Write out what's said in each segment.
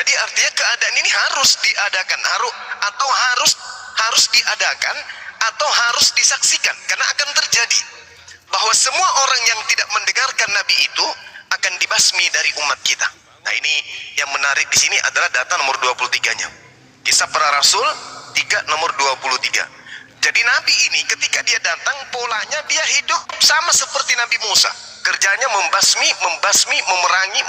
Jadi artinya keadaan ini harus diadakan, harus diadakan atau harus disaksikan, karena akan terjadi bahwa semua orang yang tidak mendengarkan Nabi itu akan dibasmi dari umat kita. Nah, ini yang menarik di sini adalah data nomor 23-nya. Kisah Para Rasul 3 nomor 23. Jadi Nabi ini ketika dia datang, polanya dia hidup sama seperti Nabi Musa. Kerjanya membasmi, memerangi.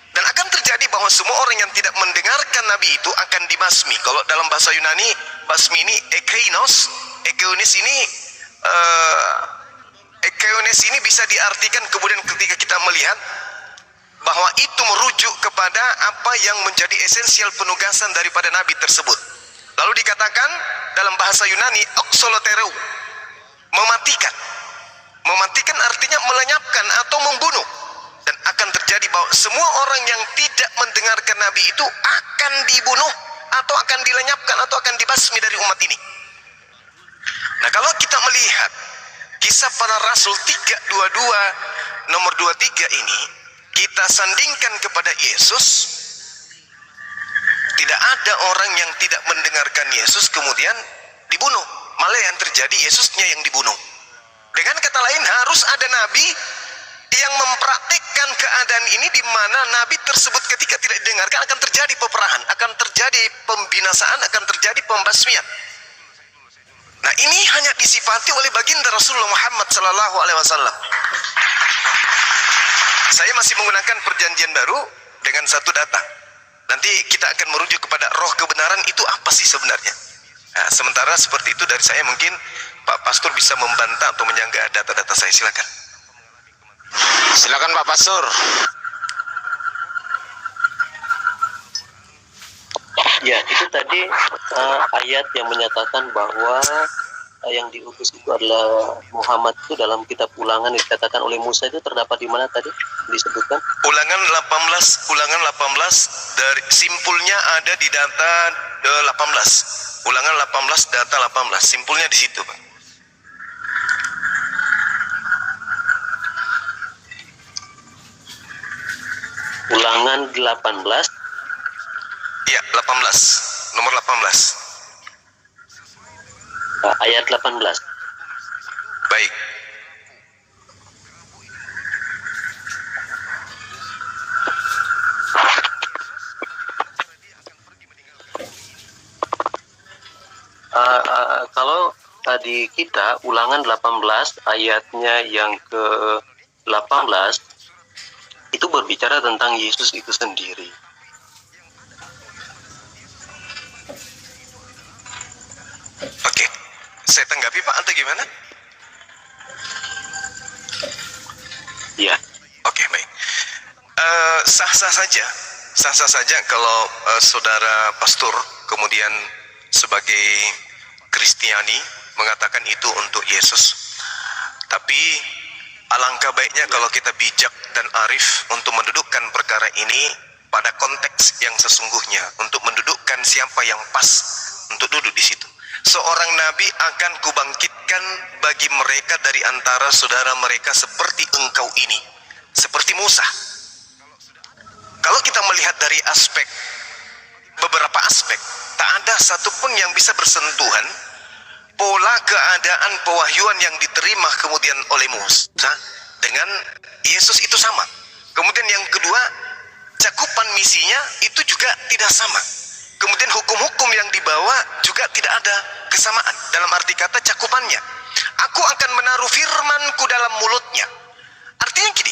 Dan akan terjadi bahwa semua orang yang tidak mendengarkan Nabi itu akan dibasmi. Kalau dalam bahasa Yunani, basmi ini ekeinos ini bisa diartikan kemudian ketika kita melihat bahwa itu merujuk kepada apa yang menjadi esensial penugasan daripada Nabi tersebut. Lalu dikatakan dalam bahasa Yunani, oxolotereu, mematikan. Mematikan artinya melenyapkan atau membunuh. Dan akan terjadi bahwa semua orang yang tidak mendengarkan Nabi itu akan dibunuh atau akan dilenyapkan atau akan dibasmi dari umat ini. Nah, kalau kita melihat Kisah Para Rasul 3:22 nomor 23 ini, kita sandingkan kepada Yesus, tidak ada orang yang tidak mendengarkan Yesus kemudian dibunuh. Malah yang terjadi Yesusnya yang dibunuh. Dengan kata lain, harus ada Nabi yang mempraktikkan keadaan ini, di mana Nabi tersebut ketika tidak didengarkan akan terjadi peperangan, akan terjadi pembinasaan, akan terjadi pembasmian. Nah, ini hanya disifati oleh baginda Rasulullah Muhammad Sallallahu Alaihi Wasallam. Saya masih menggunakan perjanjian baru dengan satu data. Nanti kita akan merujuk kepada roh kebenaran itu apa sih sebenarnya. Nah, sementara seperti itu dari saya, mungkin Pak Pastor bisa membantah atau menyanggah data-data saya. Silakan. Silakan Pak Pastor. Ya, itu tadi ayat yang menyatakan bahwa yang diutus itu adalah Muhammad, itu dalam kitab Ulangan dikatakan oleh Musa, itu terdapat di mana tadi disebutkan? Ulangan 18 dari simpulnya ada di data 18. Ulangan 18 data 18, simpulnya di situ, Pak. Ulangan 18. Iya, 18. Nomor 18. Ayat 18. Baik. Kalau tadi kita Ulangan 18 ayatnya yang ke-18 itu berbicara tentang Yesus itu sendiri. Oke, saya tanggapi Pak atau gimana? Ya. Oke, baik. Sah-sah saja kalau saudara pastor kemudian sebagai Kristiani mengatakan itu untuk Yesus. Tapi alangkah baiknya kalau kita bijak dan arif untuk mendudukkan perkara ini pada konteks yang sesungguhnya, untuk mendudukkan siapa yang pas untuk duduk di situ. Seorang nabi akan kubangkitkan bagi mereka dari antara saudara mereka seperti engkau ini, seperti Musa. Kalau kita melihat dari beberapa aspek, tak ada satupun yang bisa bersentuhan pola keadaan pewahyuan yang diterima kemudian oleh Musa dengan Yesus itu sama. Kemudian yang kedua, cakupan misinya itu juga tidak sama. Kemudian hukum-hukum yang dibawa juga tidak ada kesamaan dalam arti kata cakupannya. Aku akan menaruh firmanku dalam mulutnya. Artinya gini,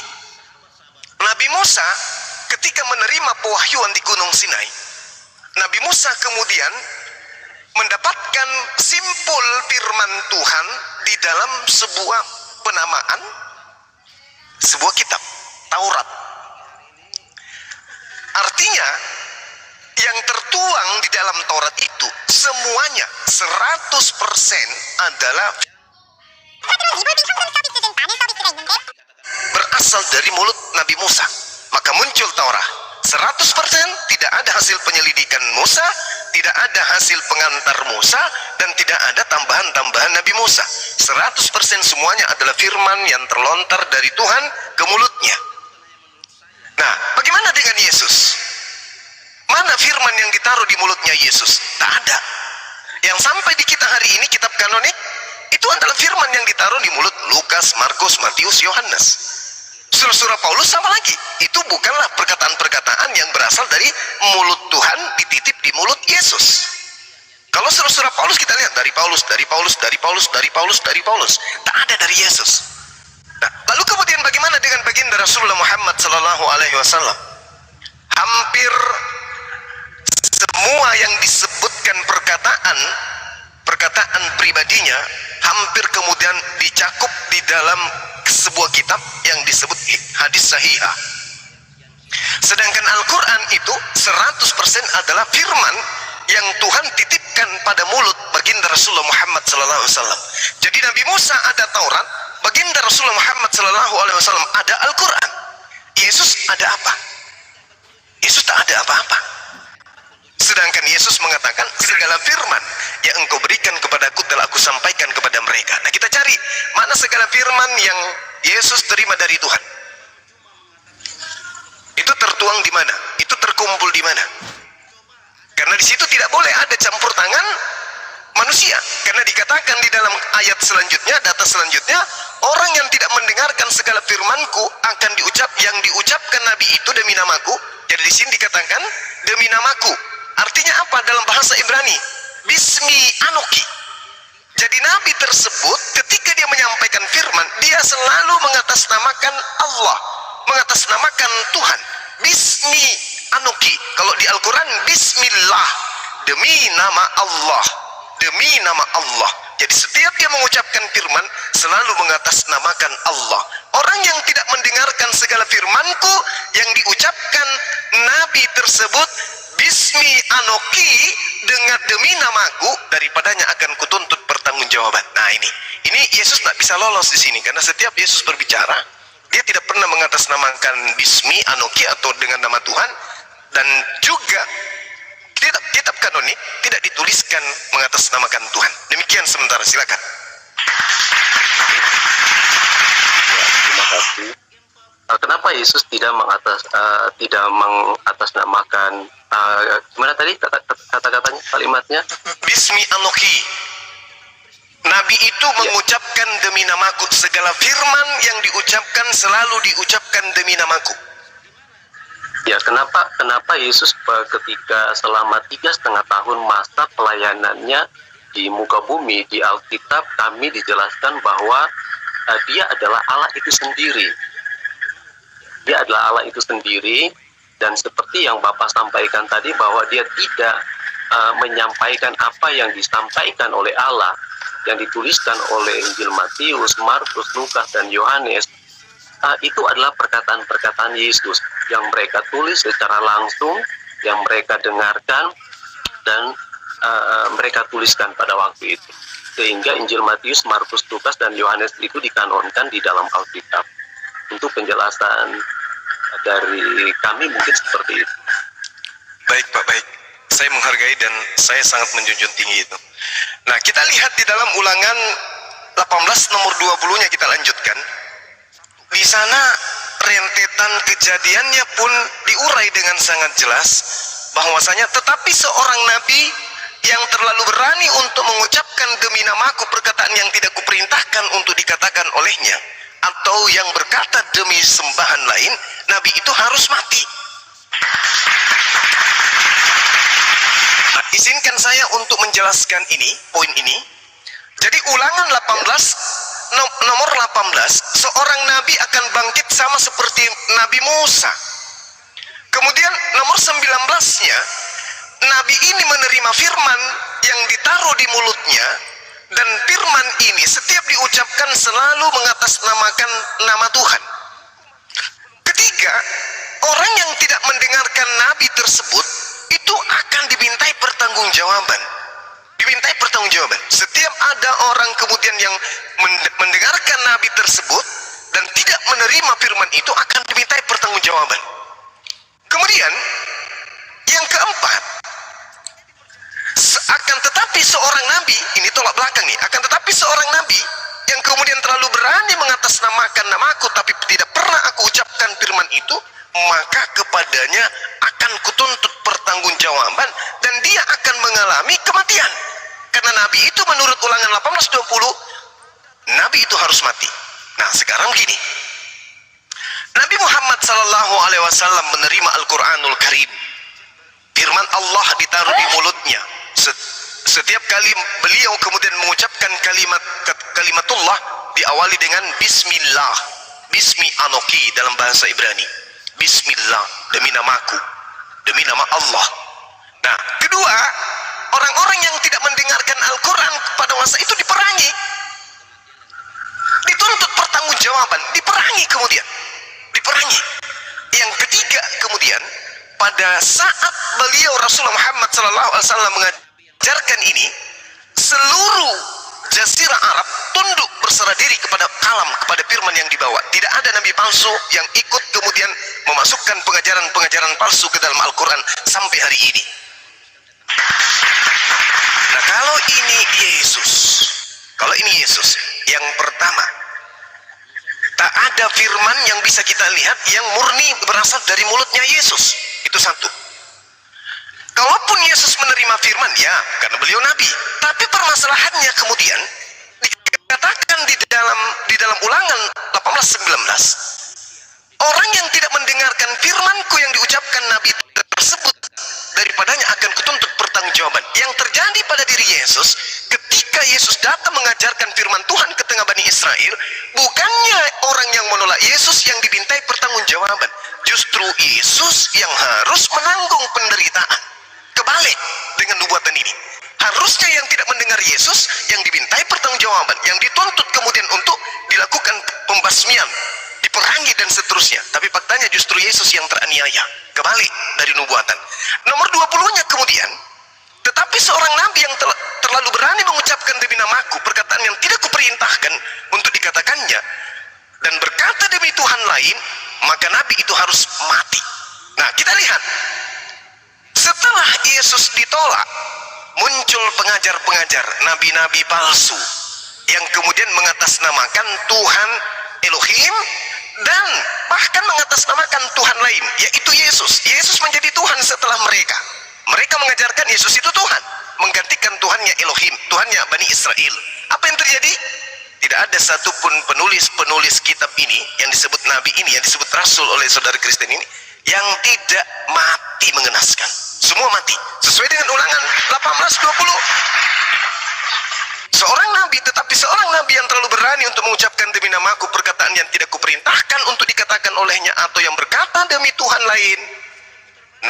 Nabi Musa ketika menerima pewahyuan di Gunung Sinai, Nabi Musa kemudian mendapatkan simpul firman Tuhan di dalam sebuah penamaan, sebuah kitab, Taurat. Artinya yang tertuang di dalam Taurat itu semuanya 100% adalah berasal dari mulut Nabi Musa. Maka muncul Taurat 100%, tidak ada hasil penyelidikan Musa, tidak ada hasil pengantar Musa, dan tidak ada tambahan-tambahan Nabi Musa. 100% semuanya adalah firman yang terlontar dari Tuhan ke mulutnya. Nah, bagaimana dengan Yesus? tempatnya Yesus? Tak ada. Yang sampai di kita hari ini, kitab kanonik, itu adalah firman yang ditaruh di mulut Lukas, Markus, Matius, Yohanes. Surah-surah Paulus sama lagi. Itu bukanlah perkataan-perkataan yang berasal dari mulut Tuhan dititip di mulut Yesus. Kalau surah-surah Paulus kita lihat dari Paulus, dari Paulus, dari Paulus, dari Paulus, dari Paulus. Tak ada dari Yesus. Nah, lalu kemudian bagaimana dengan baginda Rasulullah Muhammad sallallahu alaihi wasallam? Hampir semua yang disebutkan perkataan pribadinya hampir kemudian dicakup di dalam sebuah kitab yang disebut hadis sahihah. Sedangkan Al-Quran itu 100% adalah firman yang Tuhan titipkan pada mulut baginda Rasulullah Muhammad sallallahu alaihi wasallam. Jadi Nabi Musa ada Taurat, baginda Rasulullah Muhammad sallallahu alaihi wasallam ada Al-Quran. Yesus ada apa? Yesus tak ada apa-apa. Sedangkan Yesus mengatakan segala firman yang engkau berikan kepadaku telah aku sampaikan kepada mereka. Nah, kita cari mana segala firman yang Yesus terima dari Tuhan. Itu tertuang di mana? Itu terkumpul di mana? Karena di situ tidak boleh ada campur tangan manusia. Karena dikatakan di dalam ayat selanjutnya, data selanjutnya, orang yang tidak mendengarkan segala firmanku akan diucapkan Nabi itu demi namaku. Jadi di sini dikatakan demi namaku. Artinya apa dalam bahasa Ibrani? Bismi Anoki. Jadi Nabi tersebut ketika dia menyampaikan firman, dia selalu mengatasnamakan Allah, mengatasnamakan Tuhan. Bismi Anoki. Kalau di Al-Quran Bismillah, demi nama Allah, demi nama Allah. Jadi setiap dia mengucapkan firman selalu mengatasnamakan Allah. Orang yang tidak mendengarkan segala firmanku yang diucapkan Nabi tersebut Bismi Anoki dengan demi namaku, daripadanya akan kutuntut pertanggungjawaban. Nah ini Yesus tak bisa lolos di sini karena setiap Yesus berbicara dia tidak pernah mengatasnamakan Bismi Anoki atau dengan nama Tuhan, dan juga kitab kanonik tidak dituliskan mengatasnamakan Tuhan. Demikian sementara, silakan. Terima kasih. Kenapa Yesus tidak mengatasnamakan gimana tadi kata-katanya, kalimatnya? Bismi Anoki. Nabi itu mengucapkan demi namaku. Segala firman yang diucapkan selalu diucapkan demi namaku. Ya, kenapa Yesus ketika selama 3,5 tahun masa pelayanannya di muka bumi, di Alkitab kami dijelaskan bahwa dia adalah Allah itu sendiri. Dia adalah Allah itu sendiri, dan seperti yang Bapak sampaikan tadi bahwa dia tidak menyampaikan apa yang disampaikan oleh Allah, yang dituliskan oleh Injil Matius, Markus, Lukas, dan Yohanes. Itu adalah perkataan-perkataan Yesus yang mereka tulis secara langsung, yang mereka dengarkan, dan mereka tuliskan pada waktu itu. Sehingga Injil Matius, Markus, Lukas, dan Yohanes itu dikanonkan di dalam Alkitab. Untuk penjelasan dari kami mungkin seperti itu. Baik Pak, baik. Saya menghargai dan saya sangat menjunjung tinggi itu. Nah, kita lihat di dalam Ulangan 18 nomor 20-nya kita lanjutkan. Di sana rentetan kejadiannya pun diurai dengan sangat jelas bahwasanya tetapi seorang nabi yang terlalu berani untuk mengucapkan demi namaku perkataan yang tidak kuperintahkan untuk dikatakan olehnya, atau yang berkata demi sembahan lain, nabi itu harus mati. Nah, izinkan saya untuk menjelaskan ini, poin ini. Jadi Ulangan 18 nomor 18, seorang nabi akan bangkit sama seperti Nabi Musa. Kemudian nomor 19-nya, nabi ini menerima firman yang ditaruh di mulutnya, dan firman ini setiap diucapkan selalu mengatasnamakan nama Tuhan. Ketiga, orang yang tidak mendengarkan nabi tersebut itu akan dimintai pertanggungjawaban. Dimintai pertanggungjawaban. Setiap ada orang kemudian yang mendengarkan nabi tersebut dan tidak menerima firman itu akan dimintai pertanggungjawaban. Kemudian yang keempat, akan tetapi seorang nabi, ini tolak belakang nih, akan tetapi seorang nabi yang kemudian terlalu berani mengatasnamakan namaku tapi tidak pernah aku ucapkan firman itu, maka kepadanya akan kutuntut pertanggungjawaban pertanggungjawaban dan dia akan mengalami kematian. Karena Nabi itu menurut Ulangan 18:20, Nabi itu harus mati. Nah, sekarang begini. Nabi Muhammad sallallahu alaihi wasallam menerima Al-Qur'anul Karim. Firman Allah ditaruh di mulutnya. Setiap kali beliau kemudian mengucapkan kalimatullah diawali dengan bismillah. Bismi anoki dalam bahasa Ibrani. Bismillah, demi namaku, demi nama Allah. Nah, kedua, orang-orang yang tidak mendengarkan Al-Quran pada masa itu diperangi, dituntut pertanggungjawaban, diperangi kemudian, diperangi. Yang ketiga kemudian, pada saat beliau Rasulullah Muhammad SAW mengajarkan ini, seluruh Jazirah Arab tunduk berserah diri kepada kalam, kepada firman yang dibawa. Tidak ada nabi palsu yang ikut kemudian memasukkan pengajaran-pengajaran palsu ke dalam Al-Quran sampai hari ini. Nah, kalau ini Yesus, yang pertama, tak ada firman yang bisa kita lihat yang murni berasal dari mulutnya Yesus. Itu satu. Kalaupun Yesus menerima firman, ya, karena beliau nabi. Tapi permasalahannya kemudian dikatakan di dalam Ulangan 18:19, orang yang tidak mendengarkan firmanku yang diucapkan nabi tersebut, daripadanya akan kutuntut pertanggungjawaban. Yang terjadi pada diri Yesus ketika Yesus datang mengajarkan firman Tuhan ke tengah Bani Israel, bukannya orang yang menolak Yesus yang dimintai pertanggungjawaban, justru Yesus yang harus menanggung penderitaan. Kebalik dengan nubuatan ini. Harusnya yang tidak mendengar Yesus yang dimintai pertanggungjawaban, yang dituntut kemudian untuk dilakukan pembasmian, diperangi dan seterusnya. Tapi faktanya justru Yesus yang teraniaya. Kebalik dari nubuatan. Nomor 20-nya kemudian, tetapi seorang nabi yang terlalu berani mengucapkan demi namaku perkataan yang tidak kuperintahkan untuk dikatakannya, dan berkata demi Tuhan lain, maka nabi itu harus mati. Nah, kita lihat, setelah Yesus ditolak, muncul pengajar-pengajar, nabi-nabi palsu yang kemudian mengatasnamakan Tuhan Elohim dan bahkan mengatasnamakan Tuhan lain, yaitu Yesus. Yesus menjadi Tuhan setelah mereka. Mereka mengajarkan Yesus itu Tuhan, menggantikan Tuhannya Elohim, Tuhannya Bani Israel. Apa yang terjadi? Tidak ada satupun penulis kitab ini, yang disebut nabi ini, yang disebut rasul oleh saudara Kristen ini, yang tidak mati mengenaskan. Semua mati, sesuai dengan Ulangan 18:20. Seorang nabi, tetapi seorang nabi yang terlalu berani untuk mengucapkan demi namaku perkataan yang tidak kuperintahkan untuk dikatakan olehnya, atau yang berkata demi Tuhan lain,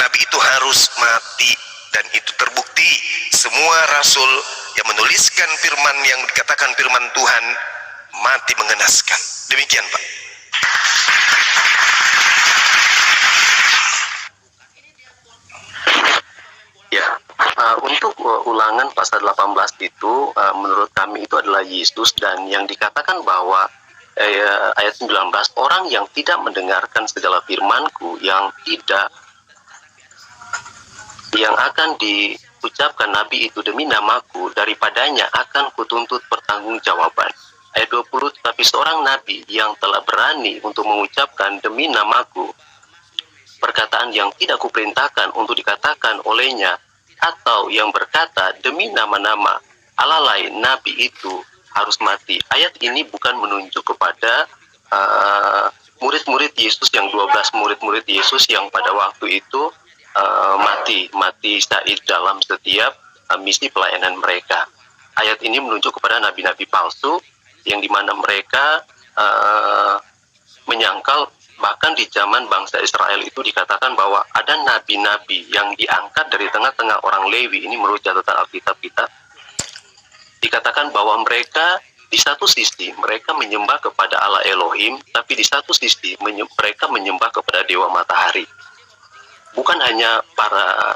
nabi itu harus mati. Dan itu terbukti semua rasul yang menuliskan firman yang dikatakan firman Tuhan mati mengenaskan. Demikian, Pak. Ya, untuk Ulangan pasal 18 itu menurut kami itu adalah Yesus, dan yang dikatakan bahwa ayat 19, orang yang tidak mendengarkan segala firmanku yang akan diucapkan nabi itu demi namaku, daripadanya akan kutuntut pertanggungjawaban. Ayat 20, tetapi seorang nabi yang telah berani untuk mengucapkan demi namaku perkataan yang tidak kuperintahkan untuk dikatakan olehnya, atau yang berkata demi nama-nama Allah lain, nabi itu harus mati. Ayat ini bukan menunjuk kepada murid-murid Yesus, yang 12 murid-murid Yesus yang pada waktu itu mati syahid dalam setiap misi pelayanan mereka. Ayat ini menunjuk kepada nabi-nabi palsu, yang dimana mereka menyangkal. Bahkan di zaman bangsa Israel itu dikatakan bahwa ada nabi-nabi yang diangkat dari tengah-tengah orang Lewi. Ini menurut catatan Alkitab kita. Dikatakan bahwa mereka di satu sisi mereka menyembah kepada Allah Elohim, tapi di satu sisi mereka menyembah kepada dewa matahari. Bukan hanya para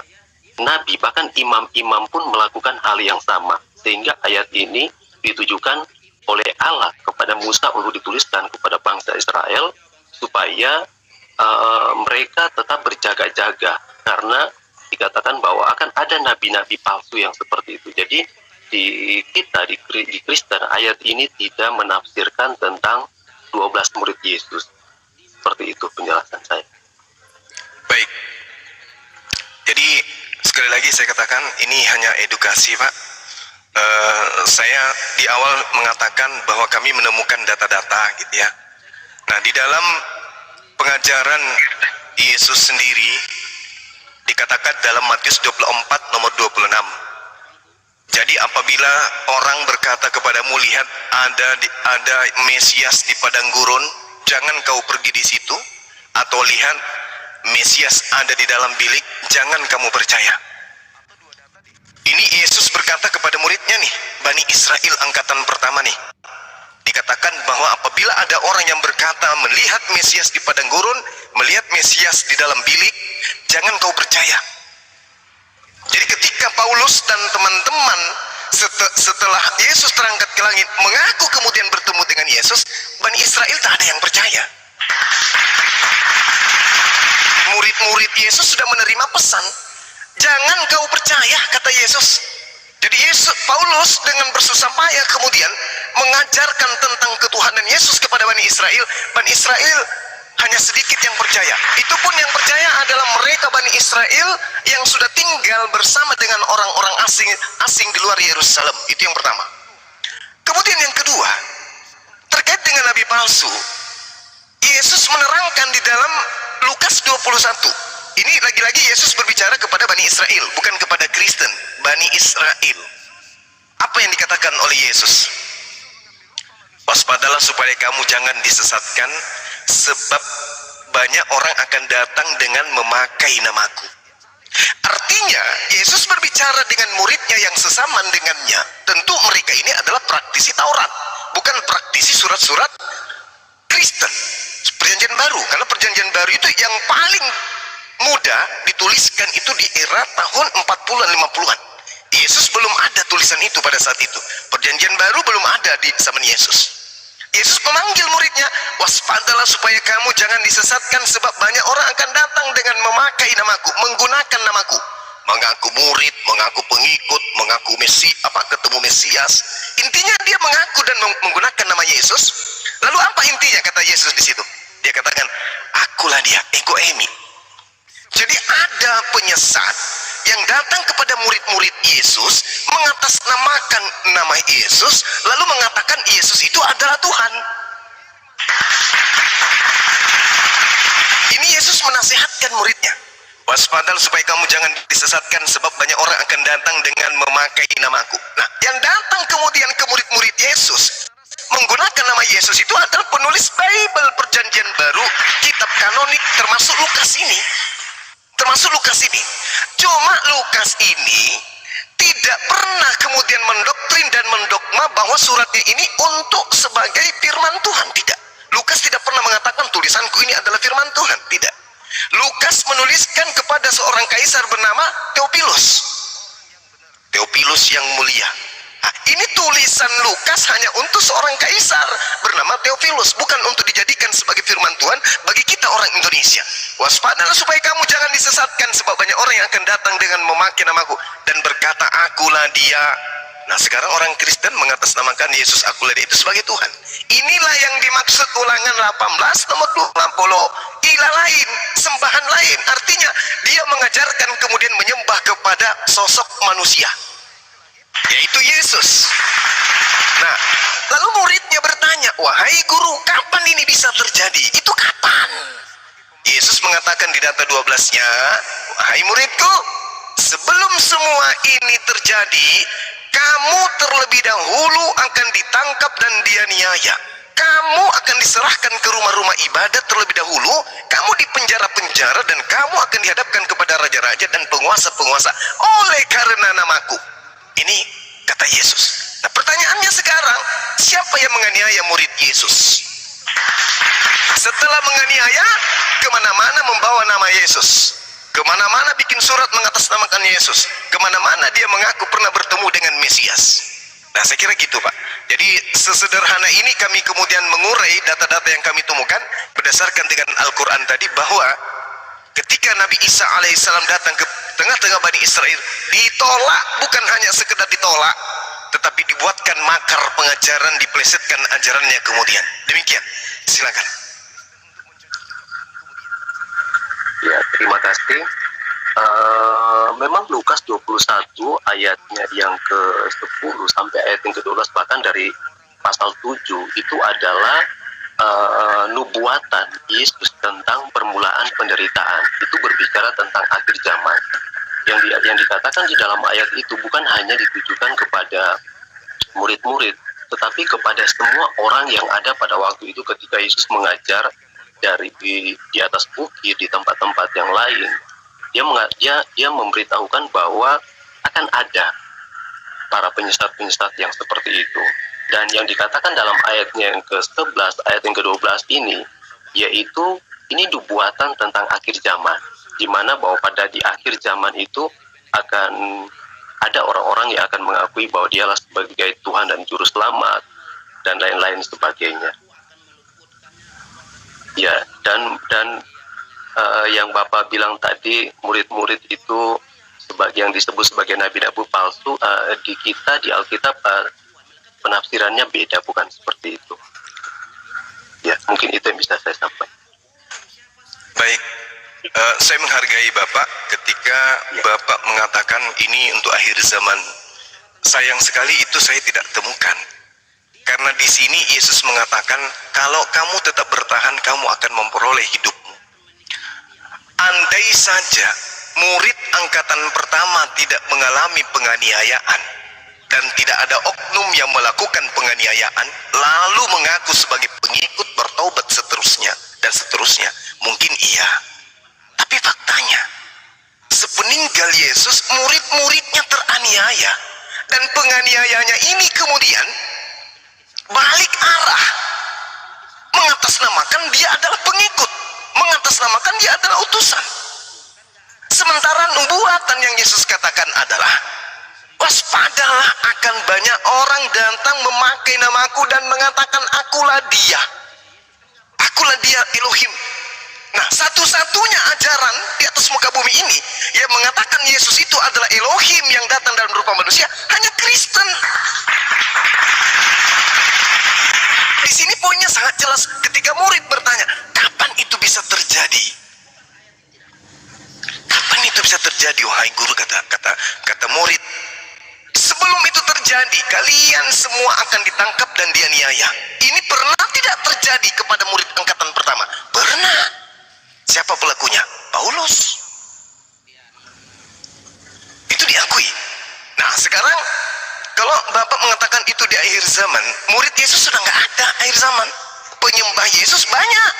nabi, bahkan imam-imam pun melakukan hal yang sama. Sehingga ayat ini ditujukan oleh Allah kepada Musa untuk dituliskan kepada bangsa Israel, supaya mereka tetap berjaga-jaga, karena dikatakan bahwa akan ada nabi-nabi palsu yang seperti itu. Jadi di Kristen, ayat ini tidak menafsirkan tentang 12 murid Yesus. Seperti itu penjelasan saya. Baik. Jadi sekali lagi saya katakan ini hanya edukasi, Pak. Saya di awal mengatakan bahwa kami menemukan data-data gitu ya. Nah, di dalam pengajaran Yesus sendiri dikatakan dalam Matius 24 nomor 26. Jadi apabila orang berkata kepadamu, lihat ada Mesias di padang gurun, jangan kau pergi di situ, atau lihat Mesias ada di dalam bilik, jangan kamu percaya. Ini Yesus berkata kepada muridnya nih, Bani Israel angkatan pertama nih. Dikatakan bahwa apabila ada orang yang berkata melihat Mesias di padang gurun, melihat Mesias di dalam bilik, jangan kau percaya. Jadi ketika Paulus dan teman-teman setelah Yesus terangkat ke langit mengaku kemudian bertemu dengan Yesus, Bani Israel tak ada yang percaya. Murid-murid Yesus sudah menerima pesan, jangan kau percaya, kata Yesus. Jadi Paulus dengan bersusah payah kemudian mengajarkan tentang ketuhanan Yesus kepada Bani Israel. Bani Israel hanya sedikit yang percaya. Itu pun yang percaya adalah mereka Bani Israel yang sudah tinggal bersama dengan orang-orang asing di luar Yerusalem. Itu yang pertama. Kemudian yang kedua, terkait dengan nabi palsu, Yesus menerangkan di dalam Lukas 21. Ini lagi-lagi Yesus berbicara kepada Bani Israel, bukan kepada Kristen, Bani Israel. Apa yang dikatakan oleh Yesus? Waspadalah supaya kamu jangan disesatkan, sebab banyak orang akan datang dengan memakai namaku. Artinya Yesus berbicara dengan muridnya yang sesaman dengannya. Tentu mereka ini adalah praktisi Taurat, bukan praktisi surat-surat Kristen Perjanjian Baru. Karena Perjanjian Baru itu yang paling mudah dituliskan itu di era tahun 40-an 50-an. Yesus belum ada tulisan itu pada saat itu. Perjanjian Baru belum ada di zaman Yesus. Yesus memanggil muridnya, waspadalah supaya kamu jangan disesatkan, sebab banyak orang akan datang dengan memakai namaku, menggunakan namaku, mengaku murid, mengaku pengikut, mengaku ketemu Mesias. Intinya dia mengaku dan menggunakan nama Yesus. Lalu apa intinya kata Yesus di situ? Dia katakan, akulah dia, ego eimi. Jadi ada penyesat yang datang kepada murid-murid Yesus, mengatasnamakan nama Yesus, lalu mengatakan Yesus itu adalah Tuhan. Ini Yesus menasihatkan muridnya, waspadalah supaya kamu jangan disesatkan, sebab banyak orang akan datang dengan memakai namaku. Nah, yang datang kemudian ke murid-murid Yesus menggunakan nama Yesus itu adalah penulis Bible Perjanjian Baru, kitab kanonik, termasuk Lukas ini. Cuma Lukas ini tidak pernah kemudian mendoktrin dan mendogma bahwa suratnya ini untuk sebagai firman Tuhan. Tidak. Lukas tidak pernah mengatakan tulisanku ini adalah firman Tuhan. Tidak. Lukas menuliskan kepada seorang kaisar bernama Theophilus yang mulia. Nah, ini tulisan Lukas hanya untuk seorang kaisar bernama Theophilus, bukan untuk dijadikan sebagai firman Tuhan bagi kita orang Indonesia. Waspadalah supaya kamu jangan disesatkan, sebab banyak orang yang akan datang dengan memakai namaku dan berkata, akulah dia. Nah, sekarang orang Kristen mengatasnamakan Yesus akulah dia itu sebagai Tuhan. Inilah yang dimaksud Ulangan 18 nomor 20. Ilah lain, sembahan lain. Artinya dia mengajarkan kemudian menyembah kepada sosok manusia, yaitu Yesus. Nah, lalu muridnya bertanya, wahai guru, kapan ini bisa terjadi? Itu kapan? Yesus mengatakan di data 12-nya, wahai muridku, sebelum semua ini terjadi, kamu terlebih dahulu akan ditangkap dan dianiaya. Kamu akan diserahkan ke rumah-rumah ibadat terlebih dahulu, kamu di penjara-penjara, dan kamu akan dihadapkan kepada raja-raja dan penguasa-penguasa oleh karena namaku. Ini kata Yesus. Nah, pertanyaannya sekarang, siapa yang menganiaya murid Yesus? Setelah menganiaya, kemana-mana membawa nama Yesus, kemana-mana bikin surat mengatasnamakan Yesus, kemana-mana dia mengaku pernah bertemu dengan Mesias. Nah, saya kira gitu, Pak. Jadi sesederhana ini kami kemudian mengurai data-data yang kami temukan berdasarkan dengan Al-Quran tadi, bahwa ketika Nabi Isa alaihissalam datang ke tengah-tengah Bani Israel, ditolak, bukan hanya sekedar ditolak, tetapi dibuatkan makar pengajaran, diplesetkan ajarannya kemudian. Demikian, silakan. Ya, terima kasih. memang Lukas 21 ayatnya yang ke-10 sampai ayat yang ke-12, bahkan dari pasal 7 itu adalah nubuatan Yesus tentang permulaan penderitaan. Itu berbicara tentang akhir zaman. Yang dikatakan di dalam ayat itu bukan hanya ditujukan kepada murid-murid, tetapi kepada semua orang yang ada pada waktu itu ketika Yesus mengajar di atas bukit, di tempat-tempat yang lain. Dia memberitahukan bahwa akan ada para penyesat-penyesat yang seperti itu. Dan yang dikatakan dalam ayatnya yang ke-11, ayat yang ke-12 ini, yaitu ini nubuatan tentang akhir zaman, di mana bahwa pada di akhir zaman itu akan ada orang-orang yang akan mengakui bahwa dialah sebagai Tuhan dan Juru Selamat, dan lain-lain sebagainya. Ya, dan yang Bapak bilang tadi, murid-murid itu yang disebut sebagai nabi-nabi palsu, di kita di Alkitab penafsirannya beda, bukan seperti itu. Ya, mungkin itu yang bisa saya sampaikan. Baik, saya menghargai Bapak ketika Bapak mengatakan ini untuk akhir zaman. Sayang sekali itu saya tidak temukan. Karena di sini Yesus mengatakan, kalau kamu tetap bertahan, kamu akan memperoleh hidupmu. Andai saja murid angkatan pertama tidak mengalami penganiayaan, dan tidak ada oknum yang melakukan penganiayaan, lalu mengaku sebagai pengikut, bertaubat seterusnya, dan seterusnya, mungkin iya. Tapi faktanya, sepeninggal Yesus, murid-muridnya teraniaya, dan penganiayanya ini kemudian balik arah, mengatasnamakan dia adalah pengikut, mengatasnamakan dia adalah utusan. Sementara nubuatan yang Yesus katakan adalah, waspadalah, akan banyak orang datang memakai namaku dan mengatakan akulah dia Elohim. Nah, satu-satunya ajaran di atas muka bumi ini yang mengatakan Yesus itu adalah Elohim yang datang dalam rupa manusia hanya Kristen. Di sini poinnya sangat jelas. Ketika murid bertanya, kapan itu bisa terjadi? Kapan itu bisa terjadi, wahai guru? Kata murid, sebelum itu terjadi, kalian semua akan ditangkap dan dianiaya. Ini pernah tidak terjadi kepada murid angkatan pertama? Pernah. Siapa pelakunya? Paulus. Itu diakui. Nah, sekarang kalau Bapak mengatakan itu di akhir zaman, murid Yesus sudah nggak ada akhir zaman. Penyembah Yesus banyak.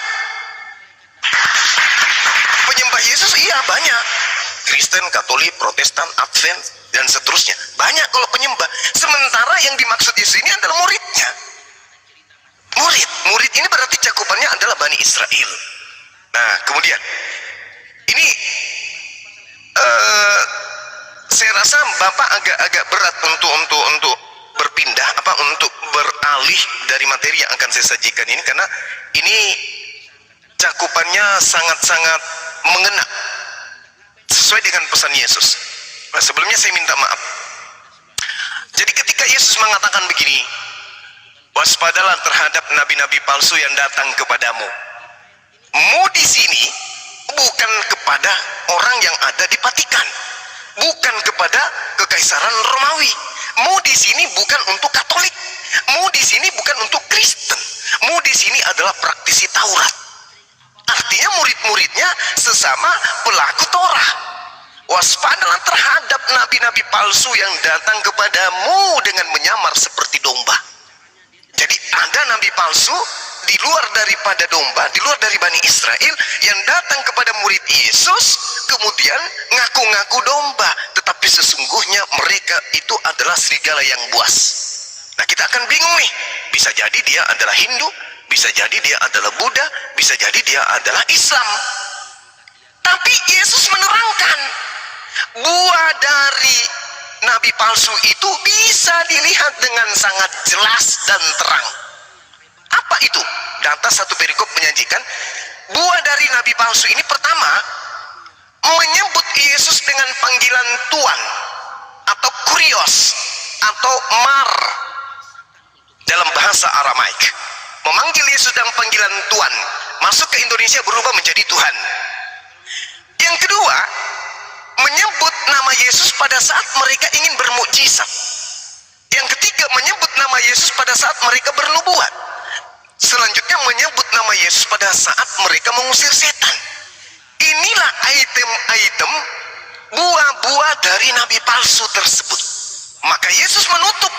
Penyembah Yesus iya banyak. Kristen, Katolik, Protestan, Advent, dan seterusnya. Banyak kalau penyembah. Sementara yang dimaksud Yesus ini adalah muridnya. Murid ini berarti cakupannya adalah Bani Israel. Nah, kemudian ini saya rasa Bapak agak berat untuk berpindah untuk beralih dari materi yang akan saya sajikan ini, karena ini cakupannya sangat-sangat mengena sesuai dengan pesan Yesus. Nah, sebelumnya saya minta maaf. Jadi ketika Yesus mengatakan begini, waspadalah terhadap nabi-nabi palsu yang datang kepadamu. Mu di sini bukan kepada orang yang ada di Vatikan, bukan kepada kekaisaran Romawi. Mu di sini bukan untuk Katolik. Mu di sini bukan untuk Kristen. Mu di sini adalah praktisi Taurat. Artinya murid-muridnya sesama pelaku Torah. Waspadalah terhadap nabi-nabi palsu yang datang kepadamu dengan menyamar seperti domba. Jadi ada nabi palsu di luar daripada domba, di luar dari Bani Israel yang datang kepada murid Yesus, kemudian ngaku-ngaku domba, tetapi sesungguhnya mereka itu adalah serigala yang buas. Nah, kita akan bingung nih, bisa jadi dia adalah Hindu, bisa jadi dia adalah Buddha, bisa jadi dia adalah Islam. Tapi Yesus menerangkan, buah dari nabi palsu itu bisa dilihat dengan sangat jelas dan terang. Apa itu? Data satu perikop menyajikan, buah dari nabi palsu ini pertama, menyebut Yesus dengan panggilan Tuan atau Kurios atau Mar dalam bahasa Aramaik. Memanggil Yesus dengan panggilan Tuan, masuk ke Indonesia berubah menjadi Tuhan. Yang kedua, menyebut nama Yesus pada saat mereka ingin bermukjizat. Yang ketiga, menyebut nama Yesus pada saat mereka bernubuat. Selanjutnya, menyebut nama Yesus pada saat mereka mengusir setan. Inilah item-item buah-buah dari nabi palsu tersebut. Maka Yesus menutup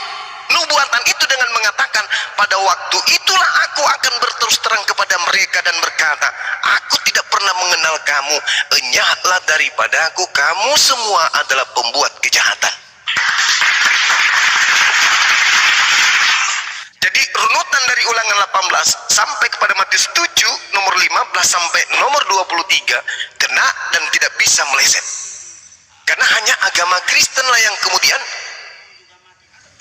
nubuatan itu dengan mengatakan, pada waktu itulah aku akan berterus terang kepada mereka dan berkata, aku tidak pernah mengenal kamu, enyahlah daripadaku, kamu semua adalah pembuat kejahatan. Jadi runutan dari Ulangan 18 sampai kepada Matius 7 nomor 15 sampai nomor 23 kena dan tidak bisa meleset. Karena hanya agama Kristenlah yang kemudian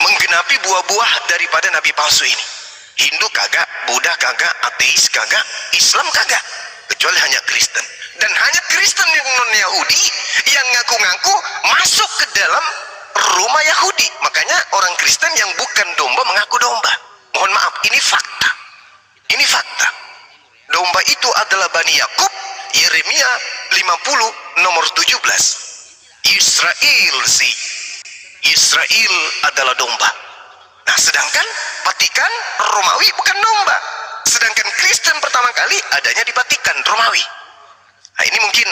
menggenapi buah-buah daripada nabi palsu ini. Hindu kagak, Buddha kagak, ateis kagak, Islam kagak, kecuali hanya Kristen. Dan hanya Kristen yang non-Yahudi yang ngaku-ngaku masuk ke dalam rumah Yahudi. Makanya orang Kristen yang bukan domba mengaku domba. Mohon maaf, ini fakta. Ini fakta. Domba itu adalah Bani Yakub, Yeremia 50 nomor 17. Israel adalah domba. Nah, sedangkan Vatikan Romawi bukan domba. Sedangkan Kristen pertama kali adanya di Vatikan Romawi. Nah, ini mungkin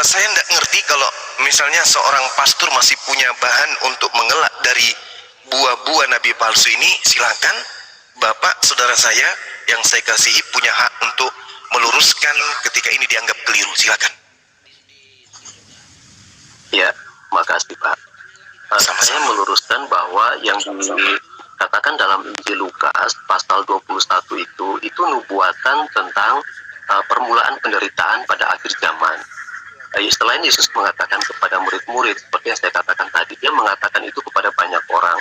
saya tidak ngerti kalau misalnya seorang pastor masih punya bahan untuk mengelak dari buah-buah nabi palsu ini. Silakan Bapak saudara saya yang saya kasihi punya hak untuk meluruskan ketika ini dianggap keliru. Silakan. Ya, makasih Pak. Saya meluruskan bahwa yang dikatakan dalam Injil Lukas pasal 21 itu nubuatan tentang permulaan penderitaan pada akhir zaman. Selain Yesus mengatakan kepada murid-murid seperti yang saya katakan tadi, dia mengatakan itu kepada banyak orang.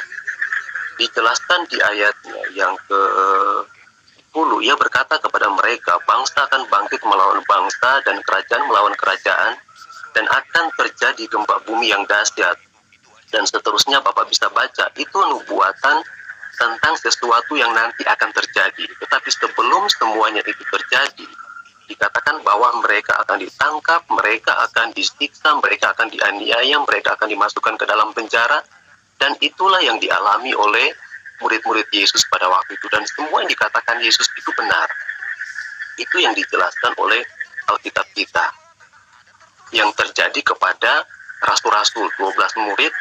Dijelaskan di ayatnya yang ke-10, ia berkata kepada mereka, bangsa akan bangkit melawan bangsa dan kerajaan melawan kerajaan, dan akan terjadi gempa bumi yang dahsyat. Dan seterusnya Bapak bisa baca, itu nubuatan tentang sesuatu yang nanti akan terjadi. Tetapi sebelum semuanya itu terjadi, dikatakan bahwa mereka akan ditangkap, mereka akan disiksa, mereka akan dianiaya, mereka akan dimasukkan ke dalam penjara. Dan itulah yang dialami oleh murid-murid Yesus pada waktu itu. Dan semua yang dikatakan Yesus itu benar. Itu yang dijelaskan oleh Alkitab kita. Yang terjadi kepada rasul-rasul, 12 murid.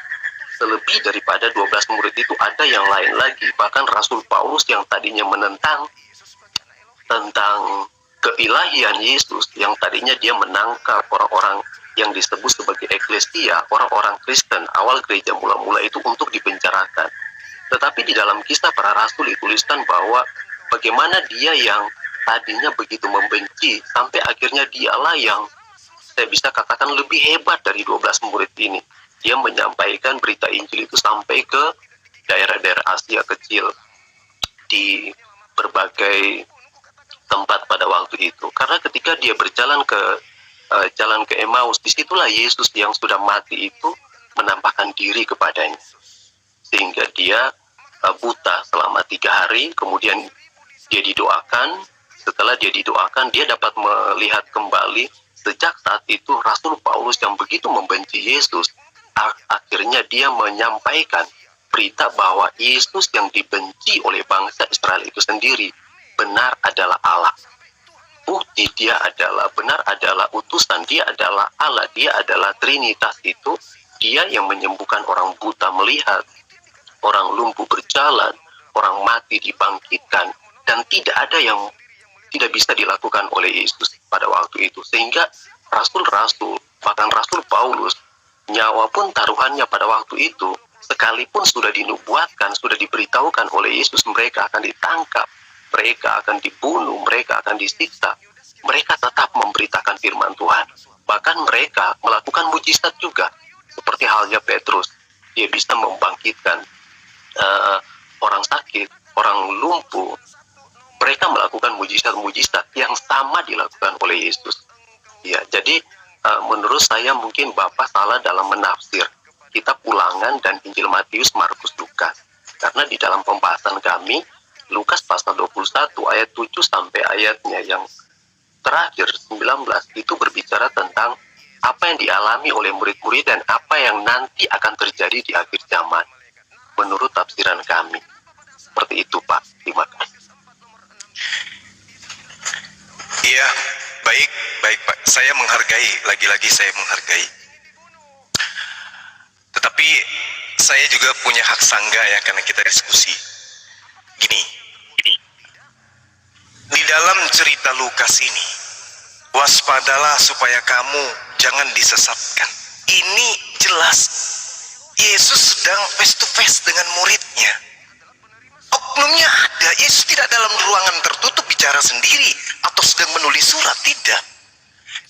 Selebih daripada 12 murid itu ada yang lain lagi. Bahkan Rasul Paulus yang tadinya menentang tentang keilahian Yesus, yang tadinya dia menangkap orang-orang yang disebut sebagai eklesia, orang-orang Kristen, awal gereja mula-mula itu untuk dipenjarakan. Tetapi di dalam kisah para rasul dituliskan bahwa bagaimana dia yang tadinya begitu membenci, sampai akhirnya dialah yang saya bisa katakan lebih hebat dari 12 murid ini. Dia menyampaikan berita Injil itu sampai ke daerah-daerah Asia kecil, di berbagai tempat pada waktu itu. Karena ketika dia berjalan ke jalan ke Emmaus, disitulah Yesus yang sudah mati itu menampakkan diri kepadanya, sehingga dia buta selama 3 hari. Kemudian dia didoakan. Setelah dia didoakan, dia dapat melihat kembali. Sejak saat itu Rasul Paulus yang begitu membenci Yesus, akhirnya dia menyampaikan berita bahwa Yesus yang dibenci oleh bangsa Israel itu sendiri benar adalah Allah. Bukti dia adalah benar, adalah utusan, dia adalah Allah, dia adalah Trinitas itu. Dia yang menyembuhkan orang buta melihat, orang lumpuh berjalan, orang mati dibangkitkan, dan tidak ada yang tidak bisa dilakukan oleh Yesus pada waktu itu. Sehingga rasul-rasul, bahkan Rasul Paulus, nyawa pun taruhannya pada waktu itu, sekalipun sudah dinubuatkan, sudah diberitahukan oleh Yesus mereka akan ditangkap, mereka akan dibunuh, mereka akan disiksa, mereka tetap memberitakan firman Tuhan. Bahkan mereka melakukan mujizat juga, seperti halnya Petrus. Dia bisa membangkitkan orang sakit, orang lumpuh. Mereka melakukan mujizat-mujizat yang sama dilakukan oleh Yesus. Ya, jadi menurut saya mungkin Bapak salah dalam menafsir kitab Ulangan dan Injil Matius, Markus, Lukas. Karena di dalam pembahasan kami, Lukas pasal 21 ayat 7 sampai ayatnya yang terakhir 19 itu berbicara tentang apa yang dialami oleh murid-murid dan apa yang nanti akan terjadi di akhir zaman menurut tafsiran kami. Seperti itu, Pak. Terima kasih. Iya, baik, baik Pak. Saya menghargai, lagi-lagi saya menghargai. Tetapi saya juga punya hak sangga ya, karena kita diskusi. Gini, di dalam cerita Lukas ini, waspadalah supaya kamu jangan disesatkan. Ini jelas Yesus sedang face to face dengan muridnya. Oknumnya ada. Yesus tidak dalam ruangan tertutup bicara sendiri atau sedang menulis surat, tidak.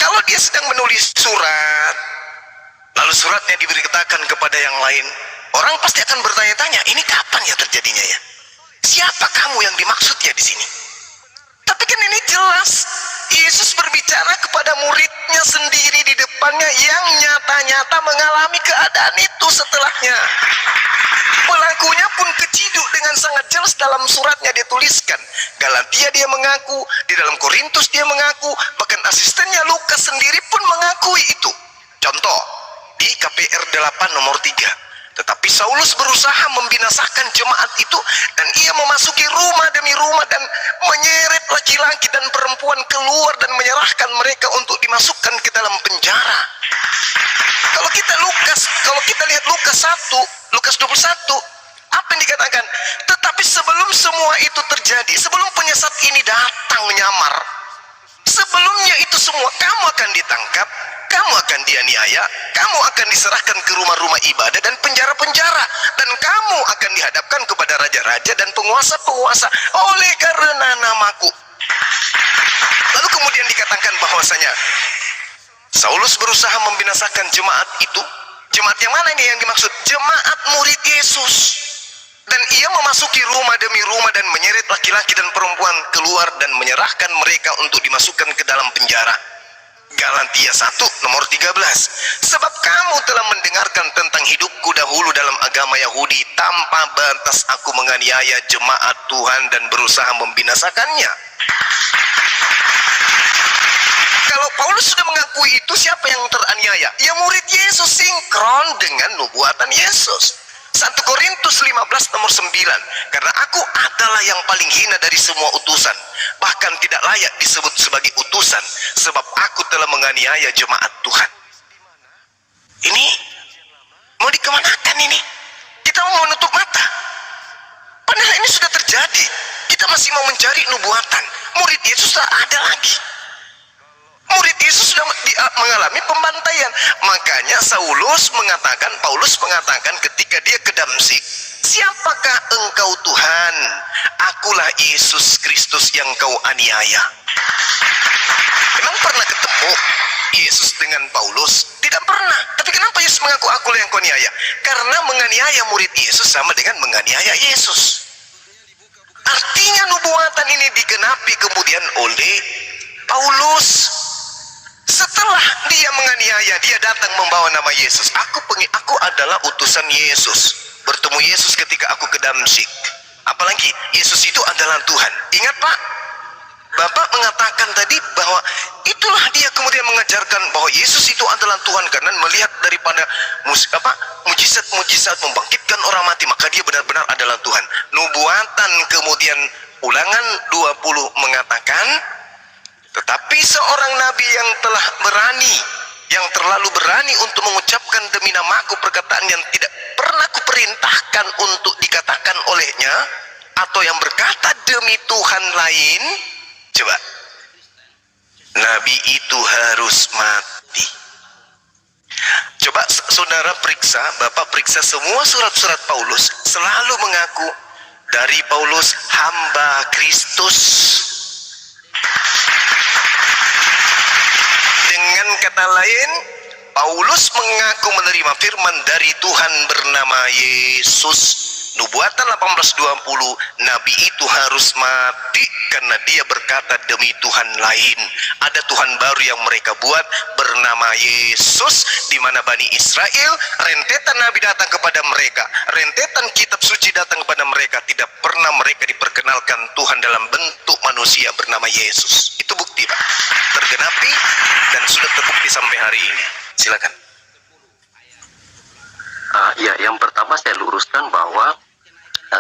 Kalau dia sedang menulis surat, lalu suratnya diberitakan kepada yang lain, orang pasti akan bertanya-tanya, ini kapan ya terjadinya ya? Siapa kamu yang dimaksud ya di sini? Tapi kan ini jelas, Yesus berbicara kepada muridnya sendiri di depannya yang nyata-nyata mengalami keadaan itu setelahnya. Pelakunya pun keciduk dengan sangat jelas dalam suratnya dia tuliskan. Galatia dia mengaku, di dalam Korintus dia mengaku, bahkan asistennya Lukas sendiri pun mengakui itu. Contoh, di KPR 8 nomor 3. Tetapi Saulus berusaha membinasakan jemaat itu, dan ia memasuki rumah demi rumah dan menyeret laki-laki dan perempuan keluar dan menyerahkan mereka untuk dimasukkan ke dalam penjara. Kalau kita lihat Lukas 21, apa yang dikatakan? Tetapi sebelum semua itu terjadi, sebelum penyesat ini datang menyamar, sebelumnya itu semua kamu akan ditangkap, kamu akan dianiaya, kamu akan diserahkan ke rumah-rumah ibadah dan penjara-penjara, dan kamu akan dihadapkan kepada raja-raja dan penguasa-penguasa oleh karena namaku. Lalu kemudian dikatakan bahwasanya Saulus berusaha membinasakan jemaat itu. Jemaat yang mana ini yang dimaksud? Jemaat murid Yesus. Dan ia memasuki rumah demi rumah dan menyeret laki-laki dan perempuan keluar dan menyerahkan mereka untuk dimasukkan ke dalam penjara. Galatia 1 nomor 13. Sebab kamu telah mendengarkan tentang hidupku dahulu dalam agama Yahudi, tanpa batas aku menganiaya jemaat Tuhan dan berusaha membinasakannya. Kalau Paulus sudah mengakui itu, siapa yang teraniaya? Ya murid Yesus, sinkron dengan nubuatan Yesus. 1 Korintus 15 nomor 9. Karena aku adalah yang paling hina dari semua utusan, bahkan tidak layak disebut sebagai utusan, sebab aku telah menganiaya jemaat Tuhan. Ini mau dikemanakan ini? Kita mau menutup mata, padahal ini sudah terjadi. Kita masih mau mencari nubuatan. Murid Yesus tak ada lagi. Murid Yesus sudah mengalami pembantaian. Makanya Paulus mengatakan ketika dia ke Damsik, siapakah engkau Tuhan? Akulah Yesus Kristus yang kau aniaya. Memang pernah ketemu Yesus dengan Paulus? Tidak pernah. Tapi kenapa Yesus mengaku akulah yang kau aniaya? Karena menganiaya murid Yesus sama dengan menganiaya Yesus. Artinya nubuatan ini digenapi kemudian oleh Paulus. Setelah dia menganiaya, dia datang membawa nama Yesus. Aku adalah utusan Yesus. Bertemu Yesus ketika aku ke Damsik. Apalagi Yesus itu adalah Tuhan. Ingat Pak, Bapak mengatakan tadi bahwa itulah dia kemudian mengajarkan bahwa Yesus itu adalah Tuhan, karena melihat daripada mujizat-mujizat membangkitkan orang mati, maka dia benar-benar adalah Tuhan. Nubuatan kemudian Ulangan 20 mengatakan, tetapi seorang nabi yang telah berani, yang terlalu berani untuk mengucapkan demi namaku perkataan yang tidak pernah kuperintahkan untuk dikatakan olehnya, atau yang berkata demi Tuhan lain, coba, nabi itu harus mati. Coba saudara periksa, Bapak periksa semua surat-surat Paulus, selalu mengaku dari Paulus hamba Kristus. Dengan kata lain, Paulus mengaku menerima firman dari Tuhan bernama Yesus. Nubuatan 18:20, nabi itu harus mati karena dia berkata demi Tuhan lain. Ada Tuhan baru yang mereka buat bernama Yesus, di mana Bani Israel, rentetan nabi datang kepada mereka, rentetan kitab suci datang kepada mereka, tidak pernah mereka diperkenalkan Tuhan dalam bentuk manusia bernama Yesus. Itu bukti, Pak, tergenapi dan sudah terbukti sampai hari ini. Silakan. Ya, yang pertama saya luruskan bahwa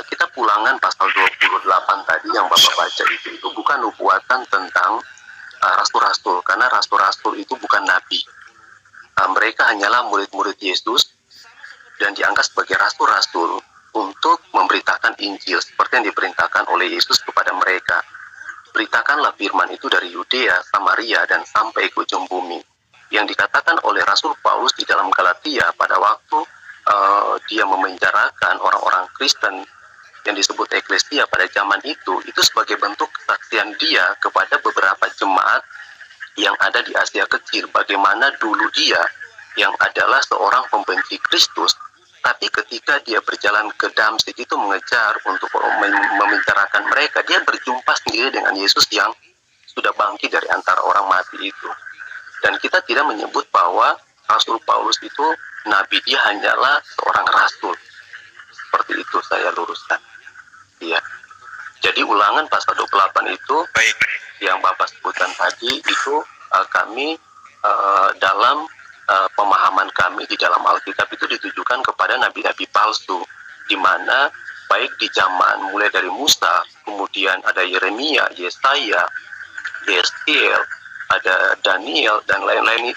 kita Ulangan pasal 28 tadi yang Bapak baca itu bukan nubuatan tentang rasul-rasul, karena rasul-rasul itu bukan nabi. Mereka hanyalah murid-murid Yesus dan diangkat sebagai rasul-rasul untuk memberitakan Injil seperti yang diperintahkan oleh Yesus kepada mereka. Beritakanlah firman itu dari Yudea, Samaria, dan sampai ke ujung bumi. Yang dikatakan oleh Rasul Paulus di dalam Galatia pada waktu dia memenjarakan orang-orang Kristen yang disebut eklesia pada zaman itu sebagai bentuk kesaksian dia kepada beberapa jemaat yang ada di Asia Kecil, bagaimana dulu dia yang adalah seorang pembenci Kristus, tapi ketika dia berjalan ke Damsik itu mengejar untuk memenjarakan mereka, dia berjumpa sendiri dengan Yesus yang sudah bangkit dari antara orang mati itu. Dan kita tidak menyebut bahwa Rasul Paulus itu nabi, dia hanyalah seorang rasul. Seperti itu saya luruskan. Ya. Jadi Ulangan pasal 28 itu Baik. yang Bapak sebutkan tadi itu kami dalam pemahaman kami di dalam Alkitab itu ditujukan kepada nabi-nabi palsu, di mana baik di zaman mulai dari Musa, kemudian ada Yeremia, Yesaya, Yeskiel, ada Daniel dan lain-lain.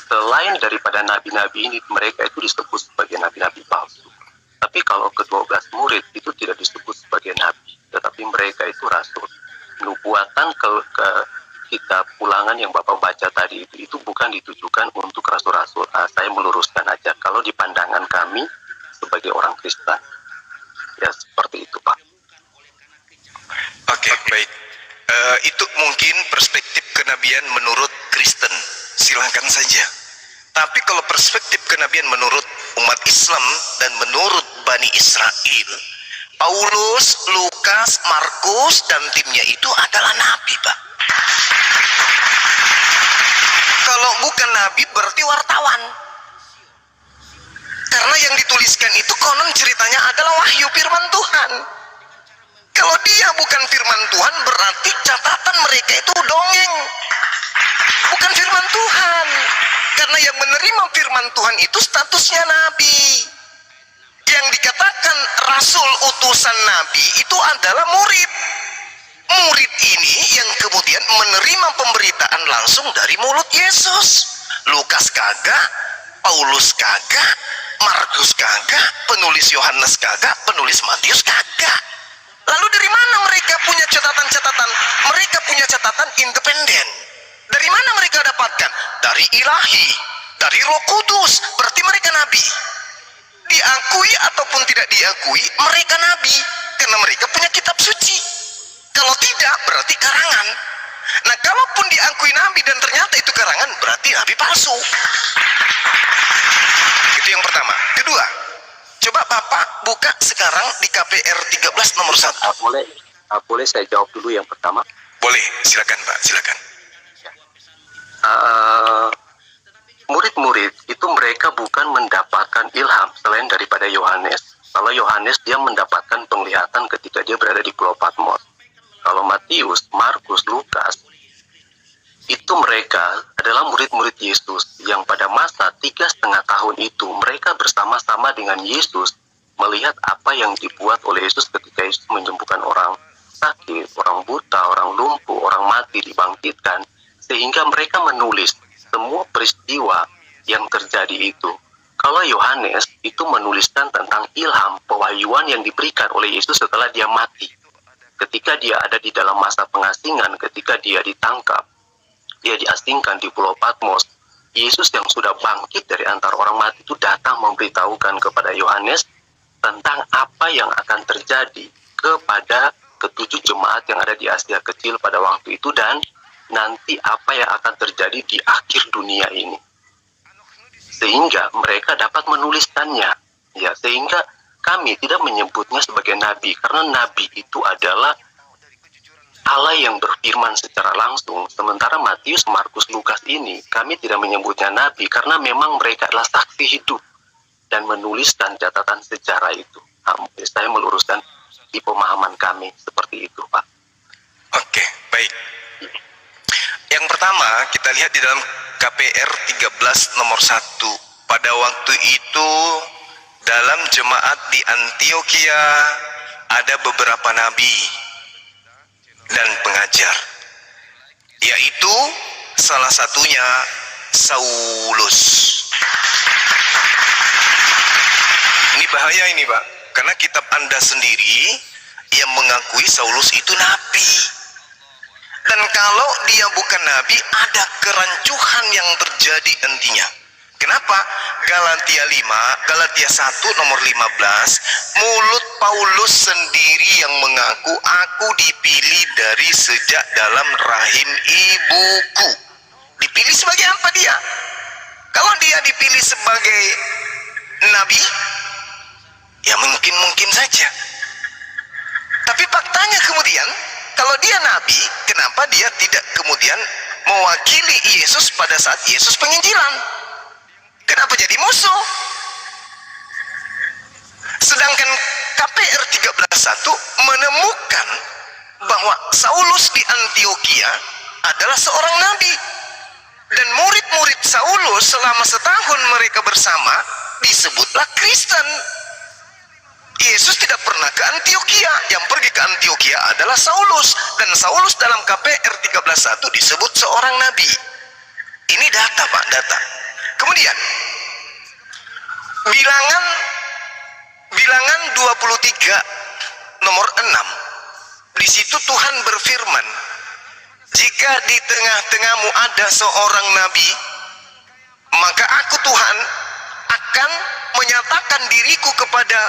Selain daripada nabi-nabi ini, mereka itu disebut sebagai nabi-nabi palsu. Tapi kalau ke-12 murid itu tidak disebut sebagai nabi, tetapi mereka itu rasul. Nubuatan ke kitab Ulangan yang Bapak baca tadi itu bukan ditujukan untuk rasul-rasul. Saya meluruskan aja kalau di pandangan kami sebagai orang Kristen. Ya seperti itu, Pak. Oke, baik. Itu mungkin perspektif kenabian menurut Kristen. Silahkan saja. Tapi kalau perspektif kenabian menurut umat Islam dan menurut Bani Israel, Paulus, Lukas, Markus, dan timnya itu adalah nabi, Pak. Kalau bukan nabi berarti wartawan. Karena yang dituliskan itu konon ceritanya adalah wahyu firman Tuhan. Kalau dia bukan firman Tuhan berarti catatan mereka itu dongeng, bukan firman Tuhan. Karena yang menerima firman Tuhan itu statusnya nabi. Yang dikatakan rasul utusan nabi itu adalah murid. Murid ini yang kemudian menerima pemberitaan langsung dari mulut Yesus. Lukas kagak, Paulus kagak, Markus kagak, penulis Yohanes kagak, penulis Matius kagak. Lalu dari mana mereka punya catatan-catatan? Mereka punya catatan independen. Dari mana mereka dapatkan? Dari ilahi, dari Roh Kudus. Berarti mereka nabi. Diakui ataupun tidak diakui, mereka nabi. Karena mereka punya kitab suci. Kalau tidak, berarti karangan. Nah, kalaupun diakui nabi dan ternyata itu karangan, berarti nabi palsu. Itu yang pertama. Kedua, coba Bapak buka sekarang di KPR 13 nomor 1. Boleh saya jawab dulu yang pertama? Boleh, silakan Pak, silakan. Murid-murid itu mereka bukan mendapatkan ilham selain daripada Yohanes. Kalau Yohanes dia mendapatkan penglihatan ketika dia berada di Pulau Patmos. Kalau Matius, Markus, Lukas itu mereka adalah murid-murid Yesus yang pada masa 3,5 tahun itu mereka bersama-sama dengan Yesus melihat apa yang dibuat oleh Yesus ketika Yesus menyembuhkan orang sakit, orang buta, orang lumpuh, orang mati dibangkitkan, sehingga mereka menulis semua peristiwa yang terjadi itu. Kalau Yohanes itu menuliskan tentang ilham pewahyuan yang diberikan oleh Yesus setelah dia mati. Ketika dia ada di dalam masa pengasingan, ketika dia ditangkap, dia diasingkan di Pulau Patmos, Yesus yang sudah bangkit dari antara orang mati itu datang memberitahukan kepada Yohanes tentang apa yang akan terjadi kepada ketujuh jemaat yang ada di Asia Kecil pada waktu itu dan nanti apa yang akan terjadi di akhir dunia ini. Sehingga mereka dapat menuliskannya. Ya, sehingga kami tidak menyebutnya sebagai nabi, karena nabi itu adalah Allah yang berfirman secara langsung. Sementara Matius, Markus, Lukas ini kami tidak menyebutnya nabi karena memang mereka adalah saksi hidup dan menuliskan catatan sejarah itu. Saya meluruskan di pemahaman kami seperti itu, Pak. Oke, baik. Yang pertama kita lihat di dalam KPR 13 nomor 1. Pada waktu itu dalam jemaat di Antioquia ada beberapa nabi dan pengajar, yaitu salah satunya Saulus. Ini bahaya ini, Pak, karena kitab Anda sendiri yang mengakui Saulus itu nabi. Dan kalau dia bukan nabi, ada kerancuhan yang terjadi nantinya. Kenapa? Galatia 1 nomor 15, mulut Paulus sendiri yang mengaku, aku dipilih dari sejak dalam rahim ibuku. Dipilih sebagai apa dia? Kalau dia dipilih sebagai nabi, ya mungkin saja. Tapi faktanya kemudian, kalau dia nabi, kenapa dia tidak kemudian mewakili Yesus pada saat Yesus penginjilan? Kenapa jadi musuh? Sedangkan KPR 13:1 menemukan bahwa Saulus di Antioquia adalah seorang nabi. Dan murid-murid Saulus selama setahun mereka bersama disebutlah Kristen. Yesus tidak pernah ke Antioquia. Yang pergi ke Antioquia adalah Saulus. Dan Saulus dalam KPR 13:1 disebut seorang nabi. Ini data, Pak, data. Kemudian bilangan 23 nomor 6. Di situ Tuhan berfirman, jika di tengah-tengahmu ada seorang nabi, maka aku Tuhan akan menyatakan diriku kepada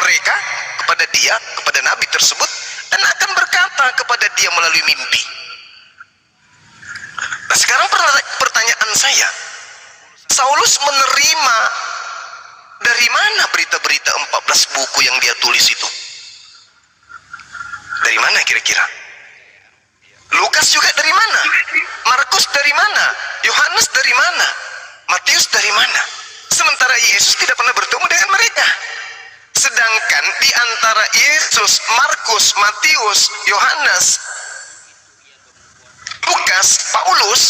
mereka, kepada nabi tersebut, dan akan berkata kepada dia melalui mimpi. Nah, sekarang pertanyaan saya, Saulus menerima dari mana berita-berita 14 buku yang dia tulis itu? Dari mana kira-kira? Lukas juga dari mana? Markus dari mana? Yohanes dari mana? Matius dari mana? Sementara Yesus tidak pernah bertemu dengan mereka. Sedangkan di antara Yesus, Markus, Matius, Yohanes, Lukas, Paulus,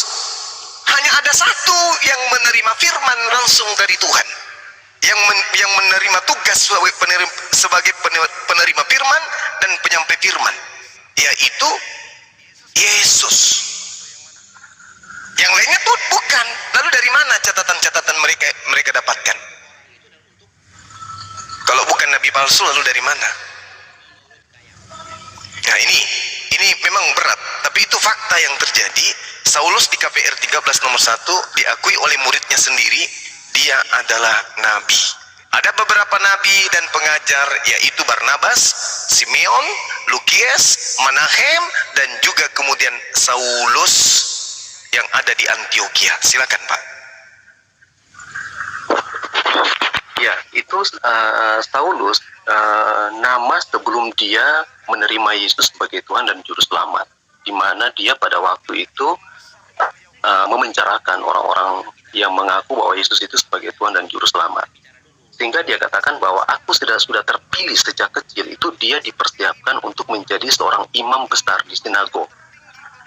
hanya ada satu yang menerima firman langsung dari Tuhan, yang menerima tugas sebagai penerima firman dan penyampai firman, yaitu Yesus. Yang lainnya tuh bukan. Lalu dari mana catatan-catatan mereka dapatkan? Kalau bukan nabi palsu, lalu dari mana? Nah, ini memang berat, tapi itu fakta yang terjadi. Saulus di KPR 13 nomor 1 diakui oleh muridnya sendiri, dia adalah nabi. Ada beberapa nabi dan pengajar, yaitu Barnabas, Simeon, Lukias, Manahem, dan juga kemudian Saulus yang ada di Antioquia. Silakan, Pak. Ya, itu Saulus, nama sebelum dia menerima Yesus sebagai Tuhan dan Juru Selamat, di mana dia pada waktu itu memenjarakan orang-orang yang mengaku bahwa Yesus itu sebagai Tuhan dan Juru Selamat. Sehingga dia katakan bahwa aku sudah terpilih sejak kecil. Itu dia dipersiapkan untuk menjadi seorang imam besar di sinagog,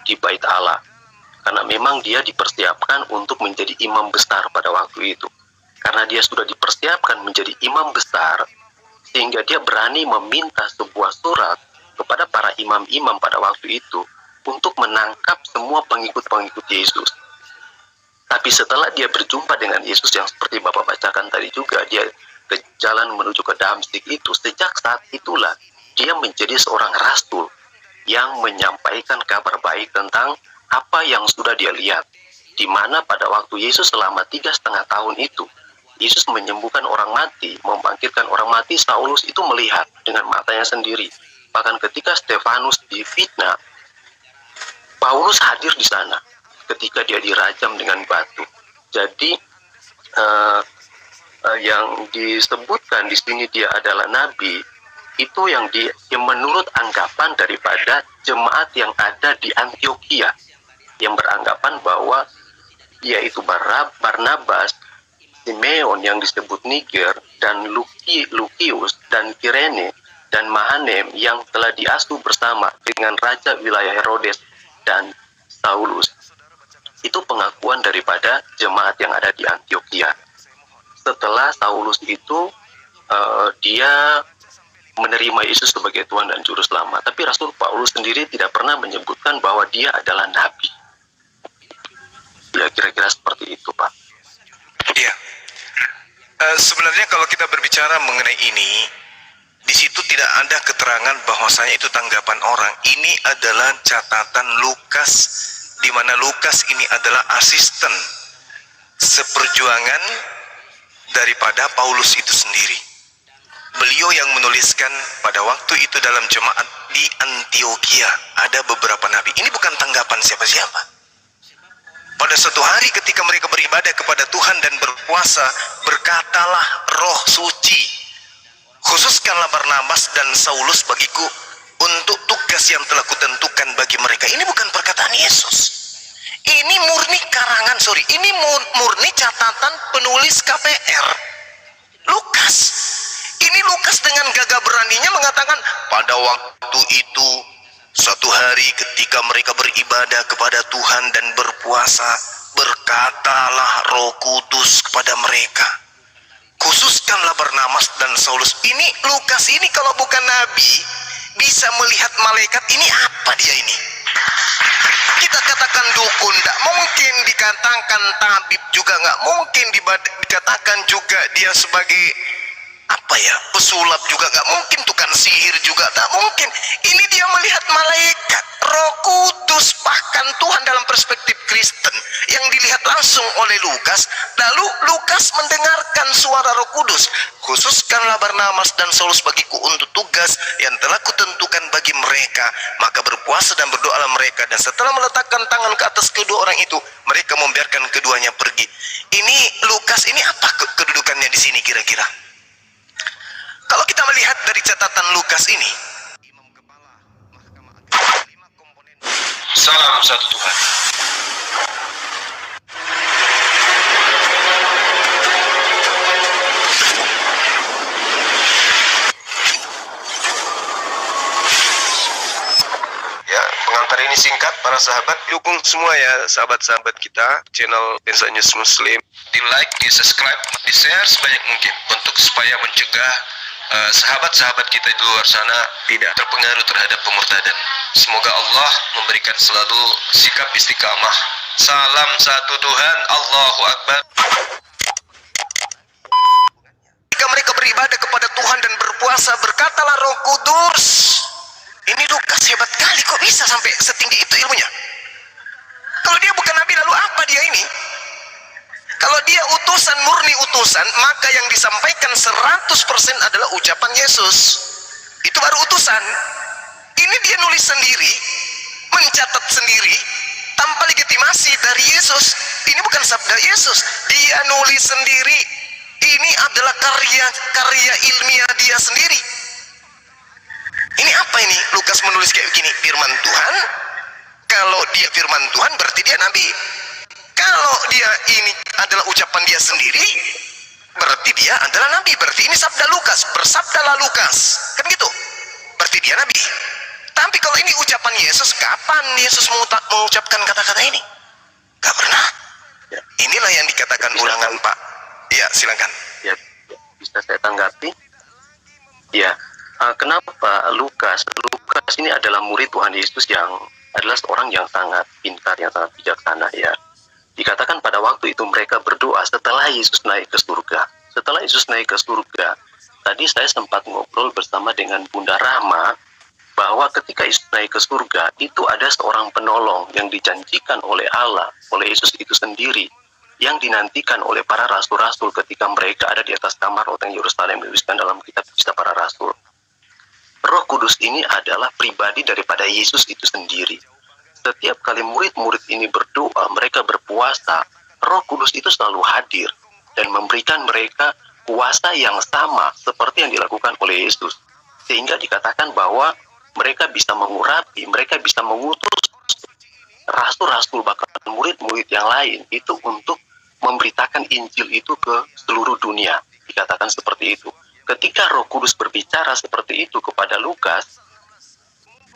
di Bait Allah. Karena memang dia dipersiapkan untuk menjadi imam besar pada waktu itu. Karena dia sudah dipersiapkan menjadi imam besar, sehingga dia berani meminta sebuah surat kepada para imam-imam pada waktu itu untuk menangkap semua pengikut-pengikut Yesus. Tapi setelah dia berjumpa dengan Yesus yang seperti Bapak bacakan tadi juga, dia ke jalan menuju ke Damsyik itu, sejak saat itulah dia menjadi seorang rasul yang menyampaikan kabar baik tentang apa yang sudah dia lihat. Di mana pada waktu Yesus selama 3,5 tahun itu, Yesus menyembuhkan orang mati, membangkitkan orang mati, Saulus itu melihat dengan matanya sendiri. Bahkan ketika Stefanus difitnah, Paulus hadir di sana ketika dia dirajam dengan batu. Jadi yang disebutkan di sini dia adalah nabi, itu yang menurut anggapan daripada jemaat yang ada di Antioquia, yang beranggapan bahwa yaitu Barnabas, Simeon yang disebut Niger, dan Lukius dan Kirene dan Mahanem yang telah diasuh bersama dengan raja wilayah Herodes dan Saulus. Itu pengakuan daripada jemaat yang ada di Antioquia. Setelah Saulus itu dia menerima Yesus sebagai Tuhan dan Juru Selamat. Tapi Rasul Paulus sendiri tidak pernah menyebutkan bahwa dia adalah nabi. Ya, kira-kira seperti itu, Pak. Iya. Sebenarnya kalau kita berbicara mengenai ini, di situ tidak ada keterangan bahwasanya itu tanggapan orang. Ini adalah catatan Lukas, di mana Lukas ini adalah asisten seperjuangan daripada Paulus itu sendiri. Beliau yang menuliskan pada waktu itu dalam jemaat di Antioquia ada beberapa nabi. Ini bukan tanggapan siapa-siapa. Pada suatu hari ketika mereka beribadah kepada Tuhan dan berpuasa, berkatalah Roh Suci, khususkanlah Barnabas dan Saulus bagiku untuk tugas yang telah kutentukan bagi mereka. Ini bukan perkataan Yesus. Ini murni ini murni catatan penulis KPR Lukas. Ini Lukas dengan gagah beraninya mengatakan, pada waktu itu suatu hari ketika mereka beribadah kepada Tuhan dan berpuasa, berkatalah Roh Kudus kepada mereka, khususkanlah Barnabas dan Saulus. Ini Lukas ini kalau bukan nabi, bisa melihat malaikat. Ini apa dia ini? Kita katakan dukun, tidak mungkin dikatakan tabib juga, nggak mungkin dikatakan juga dia sebagai pesulap juga, nggak mungkin, tukang sihir juga tak mungkin. Ini dia melihat malaikat, Roh Kudus, bahkan Tuhan dalam perspektif Kristen yang dilihat langsung oleh Lukas. Lalu Lukas mendengarkan suara Roh Kudus, khususkanlah Barnabas dan Saulus bagiku untuk tugas yang telah kutentukan bagi mereka. Maka berpuasa dan berdoalah mereka, dan setelah meletakkan tangan ke atas kedua orang itu, mereka membiarkan keduanya pergi. Ini Lukas ini apa kedudukannya di sini kira-kira? Kalau kita melihat dari catatan Lukas ini, salam satu Tuhan. Ya, pengantar ini singkat, para sahabat dukung semua ya, sahabat-sahabat kita channel Lensa News Muslim, di like, di subscribe, di share sebanyak mungkin untuk supaya mencegah sahabat-sahabat kita di luar sana tidak terpengaruh terhadap pemurtadan. Semoga Allah memberikan selalu sikap istiqamah. Salam satu Tuhan, Allahu Akbar. Ketika mereka beribadah kepada Tuhan dan berpuasa, berkatalah Roh Kudus. Ini Lukas hebat kali, kok bisa sampai setinggi itu ilmunya? Kalau dia bukan nabi, lalu apa dia ini? Kalau dia utusan, murni utusan, maka yang disampaikan 100% adalah ucapan Yesus. Itu baru utusan. Ini dia nulis sendiri, mencatat sendiri, tanpa legitimasi dari Yesus. Ini bukan sabda Yesus, dia nulis sendiri. Ini adalah karya ilmiah dia sendiri. Ini apa ini? Lukas menulis kayak begini, firman Tuhan. Kalau dia firman Tuhan, berarti dia nabi. Kalau dia ini adalah ucapan dia sendiri, berarti dia adalah nabi. Berarti ini sabda Lukas, bersabdalah Lukas, kan gitu. Berarti dia nabi. Tapi kalau ini ucapan Yesus, kapan Yesus mengucapkan kata-kata ini? Gak pernah. Ya. Inilah yang dikatakan ulangan, Pak. Ya, silakan. Ya, bisa saya tanggapi? Ya, kenapa Lukas ini adalah murid Tuhan Yesus yang adalah seorang yang sangat pintar, yang sangat bijaksana ya. Dikatakan pada waktu itu mereka berdoa setelah Yesus naik ke surga. Setelah Yesus naik ke surga, tadi saya sempat ngobrol bersama dengan Bunda Rahma bahwa ketika Yesus naik ke surga, itu ada seorang penolong yang dijanjikan oleh Allah, oleh Yesus itu sendiri, yang dinantikan oleh para rasul-rasul ketika mereka ada di atas kamar loteng Yerusalem, dituliskan dalam kitab Kisah Para Rasul. Roh Kudus ini adalah pribadi daripada Yesus itu sendiri. Setiap kali murid-murid ini berdoa, mereka berpuasa, Roh Kudus itu selalu hadir dan memberikan mereka kuasa yang sama seperti yang dilakukan oleh Yesus. Sehingga dikatakan bahwa mereka bisa mengurapi, mereka bisa mengutus rasul-rasul bahkan murid-murid yang lain itu untuk memberitakan Injil itu ke seluruh dunia. Dikatakan seperti itu. Ketika Roh Kudus berbicara seperti itu kepada Lukas,